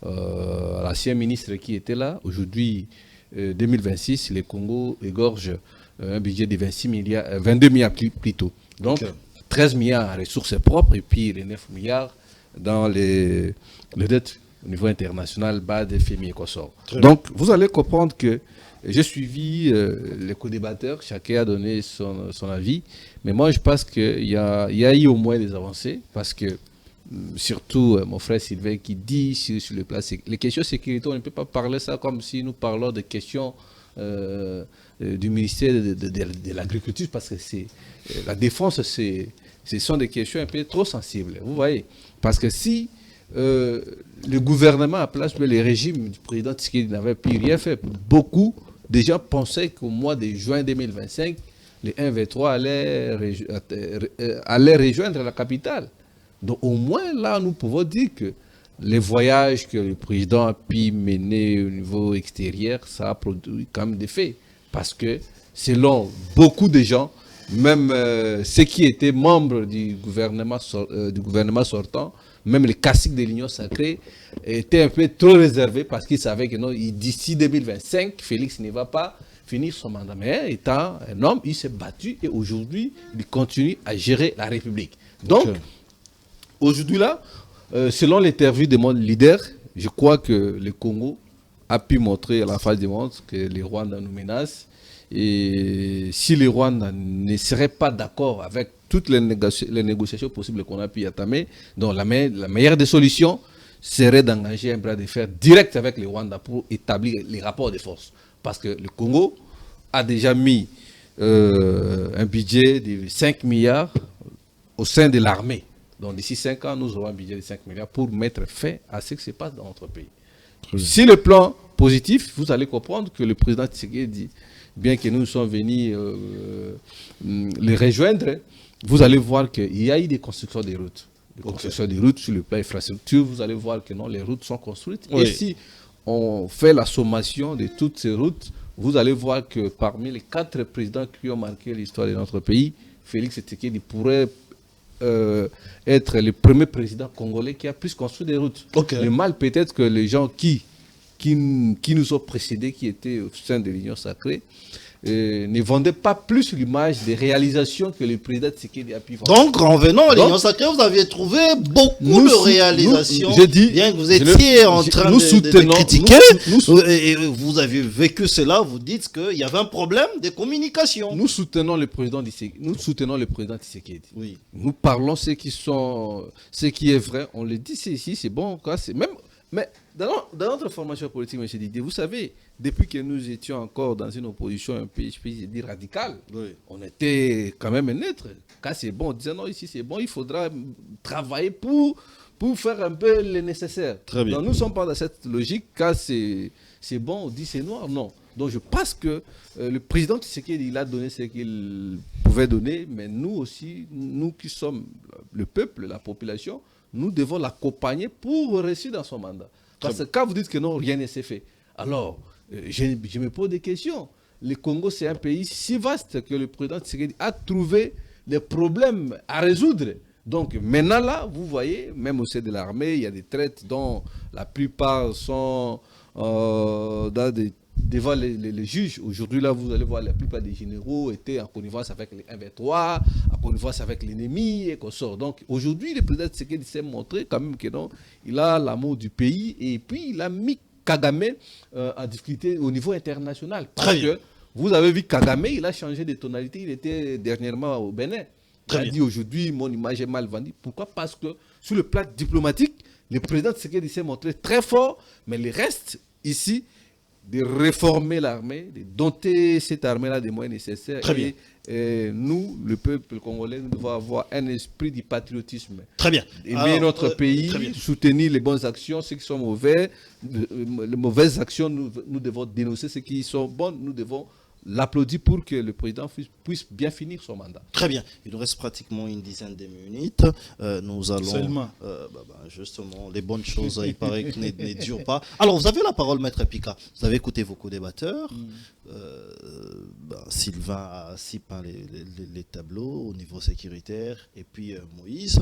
à l'ancien ministre qui était là. Aujourd'hui, 2026, le Congo égorge un budget de 22 milliards plutôt. Donc, 13 milliards en ressources propres et puis les 9 milliards dans les dettes au niveau international, BAD, FMI et Kosovo. Donc, vous allez comprendre que j'ai suivi les co-débatteurs, chacun a donné son avis, mais moi je pense qu'il y a eu au moins des avancées, parce que surtout mon frère Sylvain qui dit sur le plan, les questions de sécurité, on ne peut pas parler ça comme si nous parlons de questions du ministère de l'Agriculture, parce que la défense, ce sont des questions un peu trop sensibles, vous voyez. Parce que si le gouvernement à place, le régime du président Tshisekedi n'avait plus rien fait, beaucoup de gens pensaient qu'au mois de juin 2025, les 1v3 allaient rejoindre la capitale. Donc au moins là, nous pouvons dire que les voyages que le président a pu mener au niveau extérieur, ça a produit quand même des faits. Parce que selon beaucoup de gens, même ceux qui étaient membres du gouvernement sortant, même les caciques de l'Union sacrée étaient un peu trop réservés parce qu'ils savaient que d'ici 2025, Félix ne va pas finir son mandat. Mais étant un homme, il s'est battu et aujourd'hui, il continue à gérer la République. Donc, aujourd'hui là, selon l'interview de mon leader, je crois que le Congo a pu montrer à la face du monde que les Rwandais nous menacent. Et si les Rwandais ne seraient pas d'accord avec toutes les négociations possibles qu'on a pu entamer, donc la meilleure des solutions serait d'engager un bras de fer direct avec les Rwandais pour établir les rapports de force. Parce que le Congo a déjà mis un budget de 5 milliards au sein de l'armée. Donc d'ici 5 ans, nous aurons un budget de 5 milliards pour mettre fin à ce qui se passe dans notre pays. Si le plan positif, vous allez comprendre que le président Tshisekedi, bien que nous sommes venus les rejoindre, vous allez voir qu'il y a eu des constructions de routes. Des constructions de routes sur le plan infrastructure, vous allez voir que non, les routes sont construites. Oui. Et si on fait la sommation de toutes ces routes, vous allez voir que parmi les 4 présidents qui ont marqué l'histoire de notre pays, Félix Tshisekedi pourrait être le premier président congolais qui a plus construit des routes. Le mal peut-être que les gens qui nous ont précédés, qui étaient au sein de l'Union sacrée, ne vendaient pas plus l'image des réalisations que le président Tshisekedi a pu vendre. Donc, en venant à l'Union sacrée, vous aviez trouvé beaucoup de réalisations. Bien que vous étiez en train de critiquer, et vous avez vécu cela, vous dites qu'il y avait un problème de communication. Nous soutenons le président Tshisekedi. Oui. Nous parlons ce qui est vrai, on le dit ici, c'est bon. Mais dans notre formation politique, M. Didier, vous savez, depuis que nous étions encore dans une opposition un peu, je peux dire, radicale, oui, on était quand même neutre. Quand c'est bon, on disait non, ici c'est bon, il faudra travailler pour faire un peu le nécessaire. Très bien. Donc nous ne sommes pas dans cette logique. Quand c'est bon, on dit c'est noir. Non. Donc je pense que le président Tshisekedi, il a donné ce qu'il pouvait donner, mais nous aussi, nous qui sommes le peuple, la population, nous devons l'accompagner pour réussir dans son mandat. Parce que quand vous dites que non, rien ne s'est fait, alors je me pose des questions. Le Congo, c'est un pays si vaste que le président Tshisekedi a trouvé des problèmes à résoudre. Donc maintenant là, vous voyez, même au sein de l'armée, il y a des traites dont la plupart sont dans des devant les juges. Aujourd'hui, là, vous allez voir, la plupart des généraux étaient en connivence avec les M23, en connivence avec l'ennemi et qu'on sort. Donc, aujourd'hui, le président Tshisekedi s'est montré quand même que non, il a l'amour du pays et puis il a mis Kagame en difficulté au niveau international. Parce que vous avez vu Kagame, il a changé de tonalité. Il était dernièrement au Bénin. Il a dit aujourd'hui, mon image est mal vendue. Pourquoi? Parce que sur le plan diplomatique, le président Tshisekedi s'est montré très fort, mais le reste, ici, de réformer l'armée, de doter cette armée-là des moyens nécessaires. Et nous, le peuple congolais, nous devons avoir un esprit du patriotisme. Très bien. Aimer notre pays, soutenir les bonnes actions, ceux qui sont mauvais, les mauvaises actions, nous devons dénoncer ceux qui sont bonnes, nous devons l'applaudir pour que le président puisse bien finir son mandat. Très bien. Il nous reste pratiquement une dizaine de minutes. Nous allons... Seulement. Justement, les bonnes choses, il paraît que ne durent pas. Alors, vous avez la parole, Maître Pika. Vous avez écouté vos co-débatteurs. Sylvain a assis par les tableaux au niveau sécuritaire. Et puis Moïse,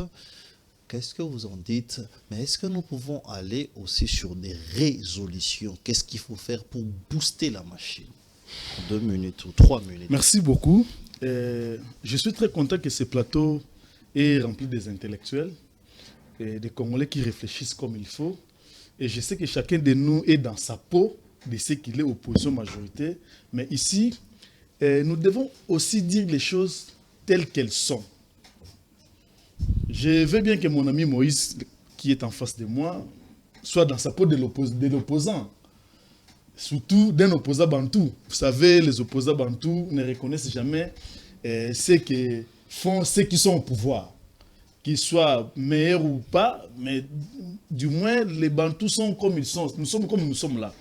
qu'est-ce que vous en dites? Mais est-ce que nous pouvons aller aussi sur des résolutions? Qu'est-ce qu'il faut faire pour booster la machine? 2 minutes ou 3 minutes. Merci beaucoup. Je suis très content que ce plateau est rempli des intellectuels, et des Congolais qui réfléchissent comme il faut. Et je sais que chacun de nous est dans sa peau de ce qu'il est opposition majorité. Mais ici, nous devons aussi dire les choses telles qu'elles sont. Je veux bien que mon ami Moïse, qui est en face de moi, soit dans sa peau de l'opposant. Surtout d'un opposant bantou. Vous savez, les opposants bantous ne reconnaissent jamais ce que font ceux qui sont au pouvoir. Qu'ils soient meilleurs ou pas, mais du moins, les bantous sont comme ils sont. Nous sommes comme nous sommes là.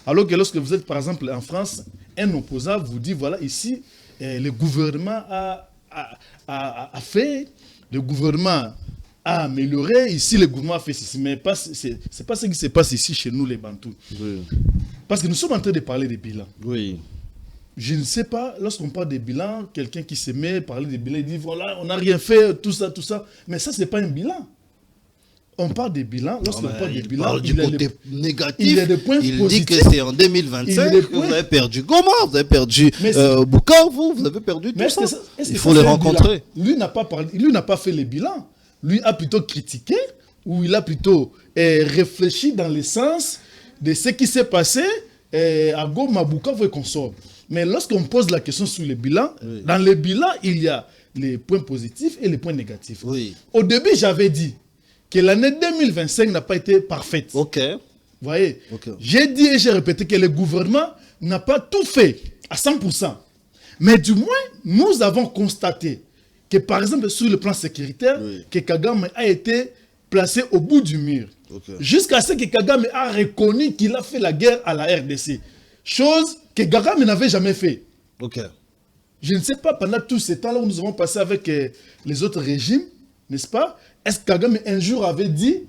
Alors que lorsque vous êtes, par exemple, en France, un opposant vous dit, voilà, ici, le gouvernement a fait, le gouvernement a amélioré, ici, le gouvernement a fait ceci. Mais ce n'est pas ce qui se passe ici chez nous, les bantous. Oui. Parce que nous sommes en train de parler des bilans. Oui. Je ne sais pas, lorsqu'on parle des bilans, quelqu'un qui se met à parler des bilans, il dit voilà, on n'a rien fait, tout ça. Mais ça, ce n'est pas un bilan. On parle des bilans, lorsqu'on parle des bilans, du côté négatif, il y a des points positifs. Dit que c'est en 2025 que vous avez perdu Goma, vous avez perdu Bukavu, vous avez perdu tout ça. Il faut les rencontrer. Lui n'a pas fait les bilans. Lui a plutôt critiqué, ou il a plutôt réfléchi dans le sens de ce qui s'est passé à Goma, Bukavu et consorts. Mais lorsqu'on pose la question sur les bilans, dans les bilans, il y a les points positifs et les points négatifs. Oui. Au début, j'avais dit que l'année 2025 n'a pas été parfaite. Ok. Vous voyez, j'ai dit et j'ai répété que le gouvernement n'a pas tout fait à 100%. Mais du moins, nous avons constaté que, par exemple, sur le plan sécuritaire, que Kagame a été placé au bout du mur. Jusqu'à ce que Kagame a reconnu qu'il a fait la guerre à la RDC. Chose que Kagame n'avait jamais fait. Je ne sais pas, pendant tout ce temps-là où nous avons passé avec les autres régimes, n'est-ce pas? Est-ce que Kagame un jour avait dit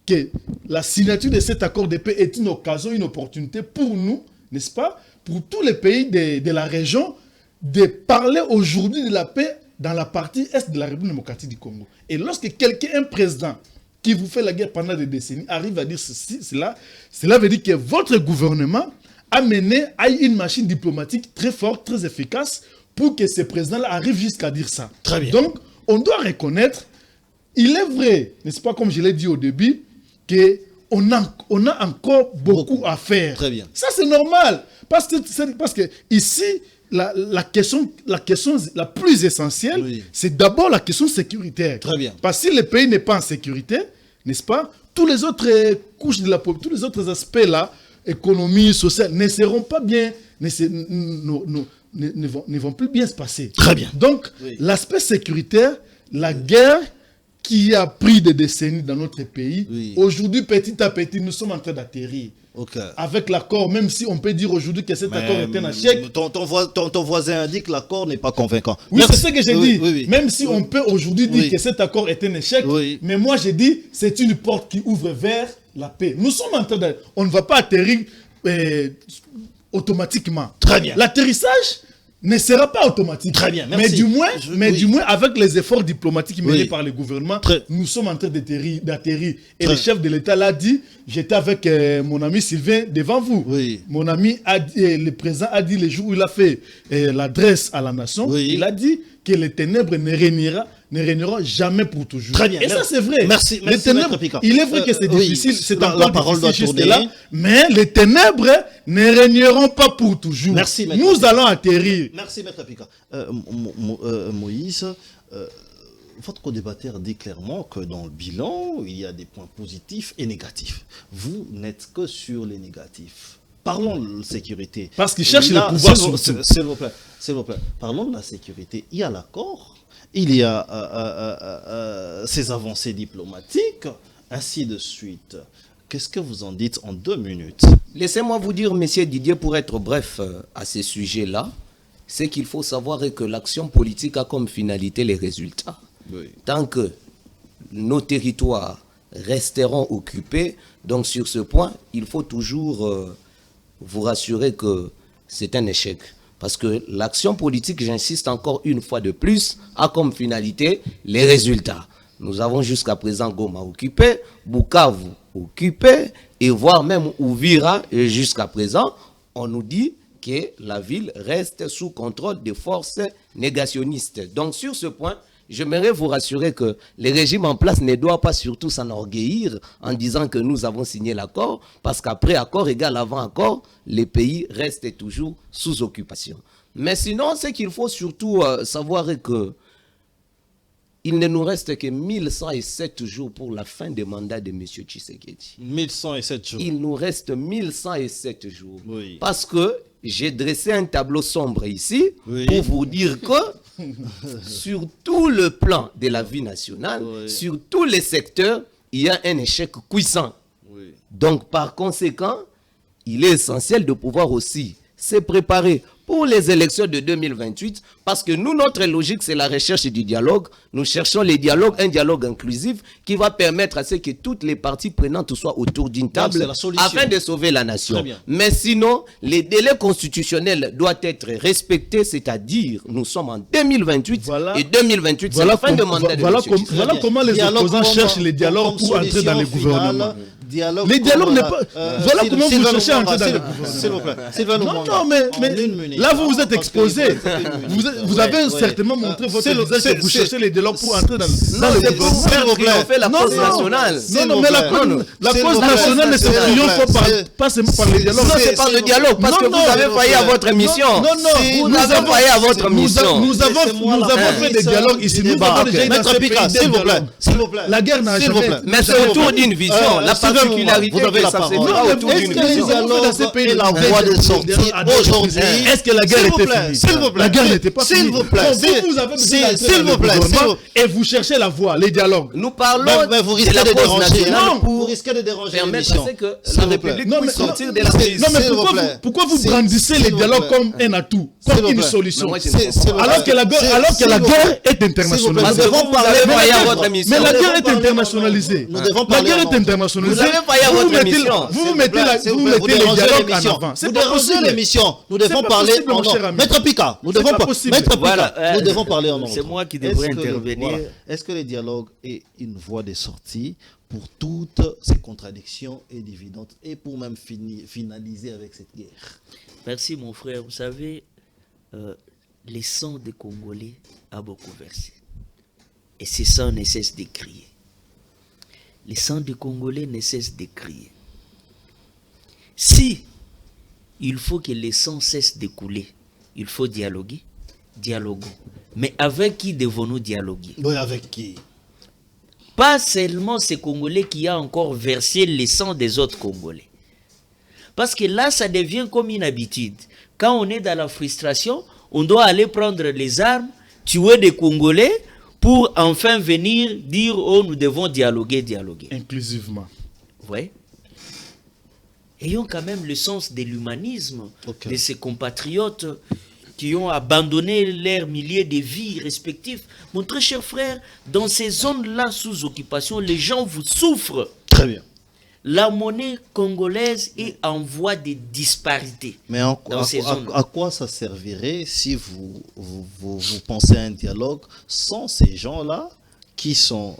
que la signature de cet accord de paix est une occasion, une opportunité pour nous, n'est-ce pas? Pour tous les pays de la région, de parler aujourd'hui de la paix dans la partie est de la République démocratique du Congo. Et lorsque quelqu'un, un président, qui vous fait la guerre pendant des décennies, arrive à dire ceci, cela veut dire que votre gouvernement a mené à une machine diplomatique très forte, très efficace, pour que ce président-là arrive jusqu'à dire ça. Très bien. Donc, on doit reconnaître, il est vrai, n'est-ce pas, comme je l'ai dit au début, qu'on a encore beaucoup à faire. Très bien. Ça, c'est normal. Parce que ici, la question la plus essentielle, c'est d'abord la question sécuritaire. Très bien. Parce que si le pays n'est pas en sécurité, n'est-ce pas, tous les autres couches de la population, tous les autres aspects-là, économie, sociale, ne seront pas bien, ne vont plus bien se passer. Très bien. Donc, l'aspect sécuritaire, la guerre qui a pris des décennies dans notre pays, aujourd'hui, petit à petit, nous sommes en train d'atterrir. Avec l'accord, même si on peut dire aujourd'hui que cet accord est un échec. Ton voisin a dit que l'accord n'est pas convaincant. Oui, c'est ce que j'ai dit. Même si on peut aujourd'hui dire que cet accord est un échec, mais moi j'ai dit c'est une porte qui ouvre vers la paix. Nous sommes en train de... On ne va pas atterrir automatiquement. Très bien. L'atterrissage ne sera pas automatique. Très bien, merci. Mais du moins, Oui. du moins avec les efforts diplomatiques menés Oui. par le gouvernement, Très- nous sommes en train d'atterrir. Et Très- le chef de l'État l'a dit, j'étais avec mon ami Sylvain devant vous. Oui. Mon ami, le président a dit le jour où il a fait l'adresse à la nation, Oui. il a dit que les ténèbres ne régneront jamais pour toujours. Très bien. Et ça, c'est vrai. Merci, Les ténèbres, Maître Pika. il est vrai que c'est Oui, difficile, c'est la encore parole doit difficile tourner. jusque-là, mais les ténèbres ne régneront pas pour toujours. Merci, Maître Nous Pika. allons atterrir. Merci, Maître Pika. Moïse, votre co-débatteur dit clairement que dans le bilan, il y a des points positifs et négatifs. Vous n'êtes que sur les négatifs. Parlons de la sécurité. Parce qu'ils cherchent Là, le pouvoir s'il vous- surtout. s'il vous plaît. Parlons de la sécurité. Il y a l'accord, il y a ces avancées diplomatiques, ainsi de suite. Qu'est-ce que vous en dites en 2 minutes? Laissez-moi vous dire, monsieur Didier, pour être bref à ces sujets-là, c'est qu'il faut savoir que l'action politique a comme finalité les résultats. Oui. Tant que nos territoires resteront occupés, donc sur ce point, il faut toujours vous rassurer que c'est un échec. Parce que l'action politique, j'insiste encore une fois de plus, a comme finalité les résultats. Nous avons jusqu'à présent Goma occupé, Bukavu occupé, et voire même Uvira jusqu'à présent, on nous dit que la ville reste sous contrôle des forces négationnistes. Donc sur ce point, j'aimerais vous rassurer que les régimes en place ne doivent pas surtout s'enorgueillir en disant que nous avons signé l'accord, parce qu'après accord égale avant accord, les pays restent toujours sous occupation. Mais sinon, ce qu'il faut surtout savoir est que il ne nous reste que 1107 jours pour la fin du mandat de M. Tshisekedi. 1107 jours. Il nous reste 1107 jours. Oui. Parce que j'ai dressé un tableau sombre ici Oui. pour vous dire que sur tout le plan de la vie nationale, Oui. sur tous les secteurs, il y a un échec cuisant. Oui. Donc, par conséquent, il est essentiel de pouvoir aussi se préparer pour les élections de 2028, parce que nous, notre logique, c'est la recherche du dialogue. Nous cherchons le dialogue, un dialogue inclusif qui va permettre à ce que toutes les parties prenantes soient autour d'une table c'est la solution. afin de sauver la nation. Très bien. Mais sinon, les délais constitutionnels doivent être respectés, c'est-à-dire nous sommes en 2028 Voilà. et 2028, c'est la fin de mandat de voilà, M. Tshisekedi. voilà comment les Dialogue opposants comme- cherchent les dialogues comme pour entrer dans les solution gouvernements. finale, dialogue Les dialogues comme, n'est pas- voilà comment vous Sylvain cherchez à Lumumba, entrer dans s'il- le gouvernement. S'il vous plaît. Sylvain Non, Lumumba, non, mais en 1 minute. là, vous vous êtes Parce que- exposé. Vous Ouais, avez ouais. certainement montré votre c'est le- visage c'est- que vous c'est- cherchez les dialogues pour entrer dans Non, le c'est gouvernement. pour S'il vous plaît. triompher la Non, cause non. nationale. Non, S'il non, vous mais plaît. la cause S'il vous nationale ne se plaît. triomphe S'il vous pas, plaît. pas seulement par les dialogues. Non, c'est par le dialogue, parce que Non, vous avez failli à votre mission. Non, non, Vous avez failli à votre mission. Nous avons fait des dialogues ici. Nous avons déjà eu dans Maître ce Pika, pays des s'il vous plaît. dialogues. S'il vous plaît. La guerre n'a S'il vous jamais... plaît. Mais c'est autour d'une vision. La Sylvain particularité, Lumumba, vous avez que la ça se parole. fera autour Est-ce d'une que les vision. dialogues dans ces pays est la voie de sortie aujourd'hui. Est-ce que la guerre S'il vous était plaît, finie? s'il vous plaît. La guerre n'était pas finie. S'il vous plaît. Donc, vous avez besoin d'entrer S'il dans vous le plaît. gouvernement et vous cherchez la voie, les dialogues. Nous parlons Mais vous de risquez la de cause déranger. nationale Non, vous pour risquez de déranger permettre à l'émission. ce que S'il la vous plaît. République Non, puisse mais- sortir de la c'est- crise. Non, mais S'il vous plaît. pourquoi vous S'il- brandissez s'il les vous dialogues plaît. comme un atout, S'il comme vous une plaît. solution? Mais moi, je ne C'est- comprends c'est- pas. Alors que la guerre est internationalisée. Parce que Nous devons vous parler- avez mais failli la à guerre- votre mission. Mais la Nous guerre devons est parler- internationalisée. Nous devons La parler guerre en- est internationalisée. Vous avez failli à votre mission. Vous mettez les dialogues en avant. C'est Vous pas dérangez possible. l'émission. Nous C'est devons pas parler possible, en mon cher ordre. ami. Maître Pika, nous C'est devons pas pas. possible. Maître Pika, Voilà, nous devons parler en ordre. c'est moi qui devrais intervenir. Est-ce que le dialogue est une voie de sortie pour toutes ces contradictions évidentes et pour même finaliser avec cette guerre? Merci mon frère. Vous savez, le sang des Congolais a beaucoup versé. Et ce sang ne cesse de crier. Le sang des Congolais ne cesse de crier. Si il faut que le sang cesse de couler, il faut dialoguer. Dialoguons. Mais avec qui devons-nous dialoguer? Oui, avec qui? Pas seulement ces Congolais qui a encore versé le sang des autres Congolais. Parce que là, ça devient comme une habitude. Quand on est dans la frustration, on doit aller prendre les armes, tuer des Congolais pour enfin venir dire « Oh, nous devons dialoguer, dialoguer. » Inclusivement. Ouais. Ayons quand même le sens de l'humanisme de ces compatriotes qui ont abandonné leurs milliers de vies respectives. Mon très cher frère, dans ces zones-là sous occupation, les gens vous souffrent. Très bien. la monnaie congolaise est en voie de disparité. Mais dans ces zones. à quoi ça servirait si vous pensez à un dialogue sans ces gens-là qui sont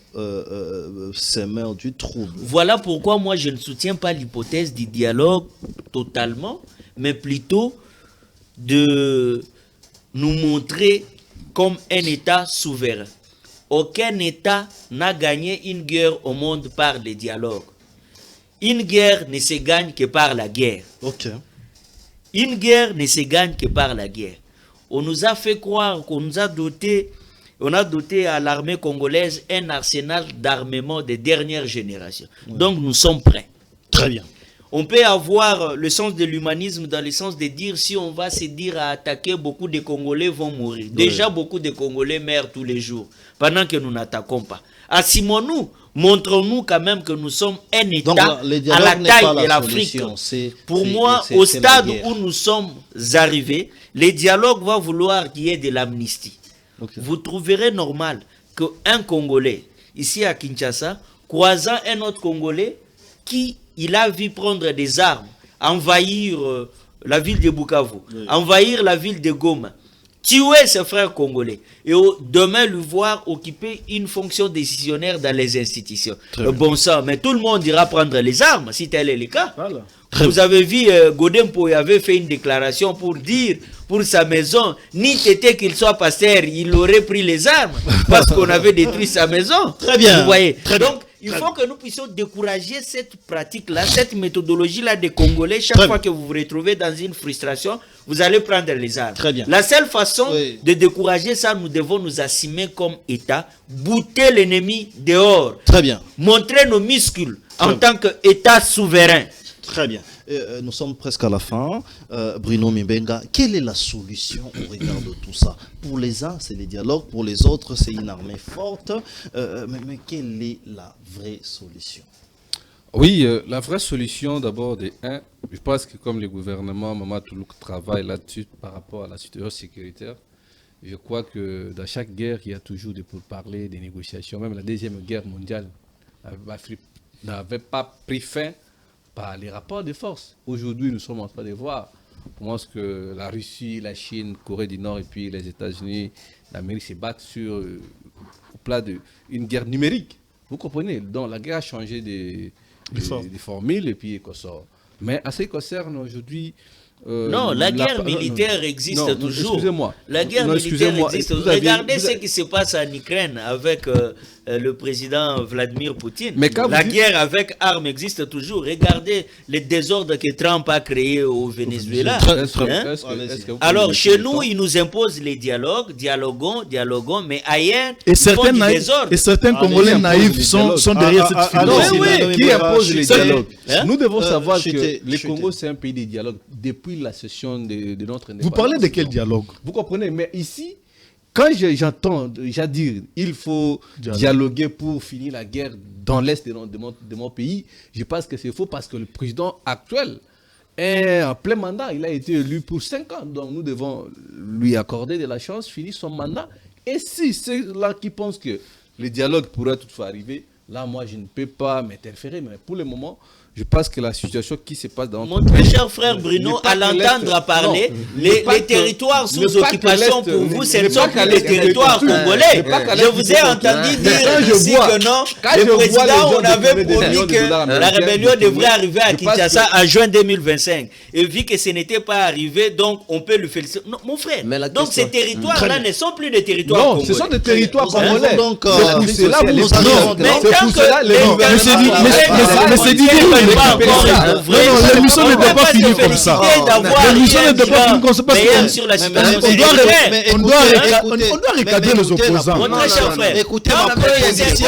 semeurs du trouble? Voilà pourquoi moi je ne soutiens pas l'hypothèse du dialogue totalement, mais plutôt de nous montrer comme un État souverain. Aucun État n'a gagné une guerre au monde par le dialogue. Une guerre ne se gagne que par la guerre. Ok. Une guerre ne se gagne que par la guerre. On nous a fait croire qu'on nous a doté, on a doté à l'armée congolaise un arsenal d'armement de dernière génération. Ouais. Donc nous sommes prêts. Très bien. On peut avoir le sens de l'humanisme dans le sens de dire si on va se dire à attaquer, beaucoup de Congolais vont mourir. Ouais. Déjà, beaucoup de Congolais meurent tous les jours pendant que nous n'attaquons pas. Assimons-nous, montrons-nous quand même que nous sommes un État. Donc, à la taille de l'Afrique. Pour moi, au stade où nous sommes arrivés, le dialogue va vouloir qu'il y ait de l'amnistie. Okay. Vous trouverez normal qu'un Congolais, ici à Kinshasa, croisant un autre Congolais qui il a vu prendre des armes, envahir la ville de Bukavu, oui. Envahir la ville de Goma, tuer ses frères congolais et demain le voir occuper une fonction décisionnaire dans les institutions. Bon sang, mais tout le monde ira prendre les armes si tel est le cas. Voilà. Vous avez vu, Godempo avait fait une déclaration pour dire, pour sa maison, ni t'était qu'il soit pasteur, il aurait pris les armes parce qu'on avait détruit sa maison. Très bien. Vous voyez. Donc, il faut que nous puissions décourager cette pratique-là, cette méthodologie-là des Congolais. Chaque fois que vous vous retrouvez dans une frustration, vous allez prendre les armes. Très bien. La seule façon de décourager ça, nous devons nous assumer comme État, bouter l'ennemi dehors. Très bien. Montrer nos muscles en tant qu'État souverain. Très bien. Nous sommes presque à la fin. Bruno Mbenga, quelle est la solution au regard de tout ça? Pour les uns, c'est les dialogues. Pour les autres, c'est une armée forte. Mais quelle est la vraie solution? Oui, la vraie solution, d'abord, je pense que comme le gouvernement, Maman Toulouk travaille là-dessus par rapport à la situation sécuritaire, je crois que dans chaque guerre, il y a toujours des pourparlers, des négociations. Même la Deuxième Guerre mondiale n'avait pas pris fin par les rapports de force. Aujourd'hui, nous sommes en train de voir comment est-ce que la Russie, la Chine, Corée du Nord et puis les États-Unis, l'Amérique se battent au plat d'une guerre numérique. Vous comprenez? Donc la guerre a changé des formules et puis qu'on sort. Mais à ce qui concerne aujourd'hui... non, la guerre militaire existe toujours. Excusez-moi. La guerre militaire existe toujours. Regardez ce qui se passe en Ukraine avec le président Vladimir Poutine. La guerre avec armes existe toujours. Regardez les désordres que Trump a créés au Venezuela. Alors, chez nous, il nous impose les dialogues, dialoguons, mais ailleurs, et certains Congolais naïfs sont derrière cette philosophie. Qui impose les dialogues? Nous devons savoir que le Congo, c'est un pays de dialogue depuis la session de notre indépendance. Vous parlez de quel dialogue? Vous comprenez? Mais ici, quand j'entends dire il faut dialoguer pour finir la guerre dans l'est de mon pays, je pense que c'est faux parce que le président actuel est en plein mandat. Il a été élu pour 5 ans. Donc nous devons lui accorder de la chance, finir son mandat. Et si c'est là qui pense que le dialogue pourrait toutefois arriver, là moi je ne peux pas m'interférer. Mais pour le moment, je pense que la situation qui se passe dans mon très cher frère Bruno, à l'entendre parler, les territoires sous occupation pour vous, ce ne sont pas les territoires congolais. Je vous ai entendu dire ici que non, le président, on avait promis que la rébellion devrait arriver à Kinshasa en juin 2025. Et vu que ce n'était pas arrivé, donc on peut le féliciter. Non, mon frère, donc ces territoires-là ne sont plus des territoires congolais. Non, ce sont des territoires congolais. C'est là où nous allons. Mais tant que l'émission ne doit pas finir comme ça. L'émission ne doit pas finir comme ça parce qu'on doit recadrer les opposants. Mon très cher frère, écoutez ma proposition.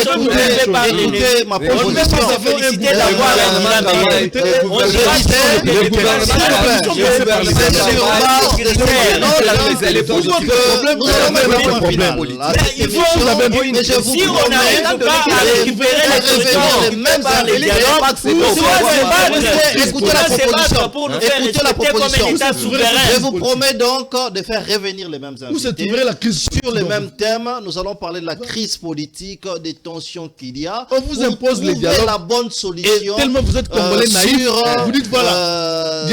Écoutez ma proposition. On peut féliciter d'avoir un si on n'arrive pas à récupérer les territoires, même par les dialogues, croyez pas que c'est bon. Écoutez la proposition. Pour nous faire Écoutez la respecter comme un proposition. État souverain. Je vous promets donc de faire revenir les mêmes Où c'est invités. ouvrir la crise Sur les mêmes thèmes, nous allons parler de la crise politique, des tensions qu'il y a. On vous pour impose les trouver dialogues. la bonne Et solution. tellement vous êtes congolais naïfs, vous dites voilà,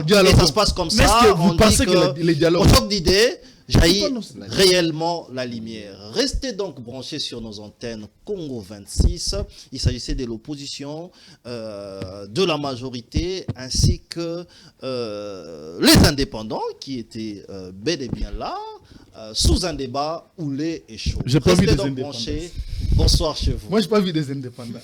dialogue. Et ça se passe comme Mais est-ce ça. que vous On pensez dit que les dialogues... au choc d'idées, jaillit C'est pas non- réellement la lumière. Restez donc branchés sur nos antennes Congo 26. Il s'agissait de l'opposition, de la majorité, ainsi que les indépendants qui étaient bel et bien là, sous un débat houlé et chaud. J'ai pas vu Restez des donc indépendants. branchés. Bonsoir chez vous. Moi, je n'ai pas vu des indépendants.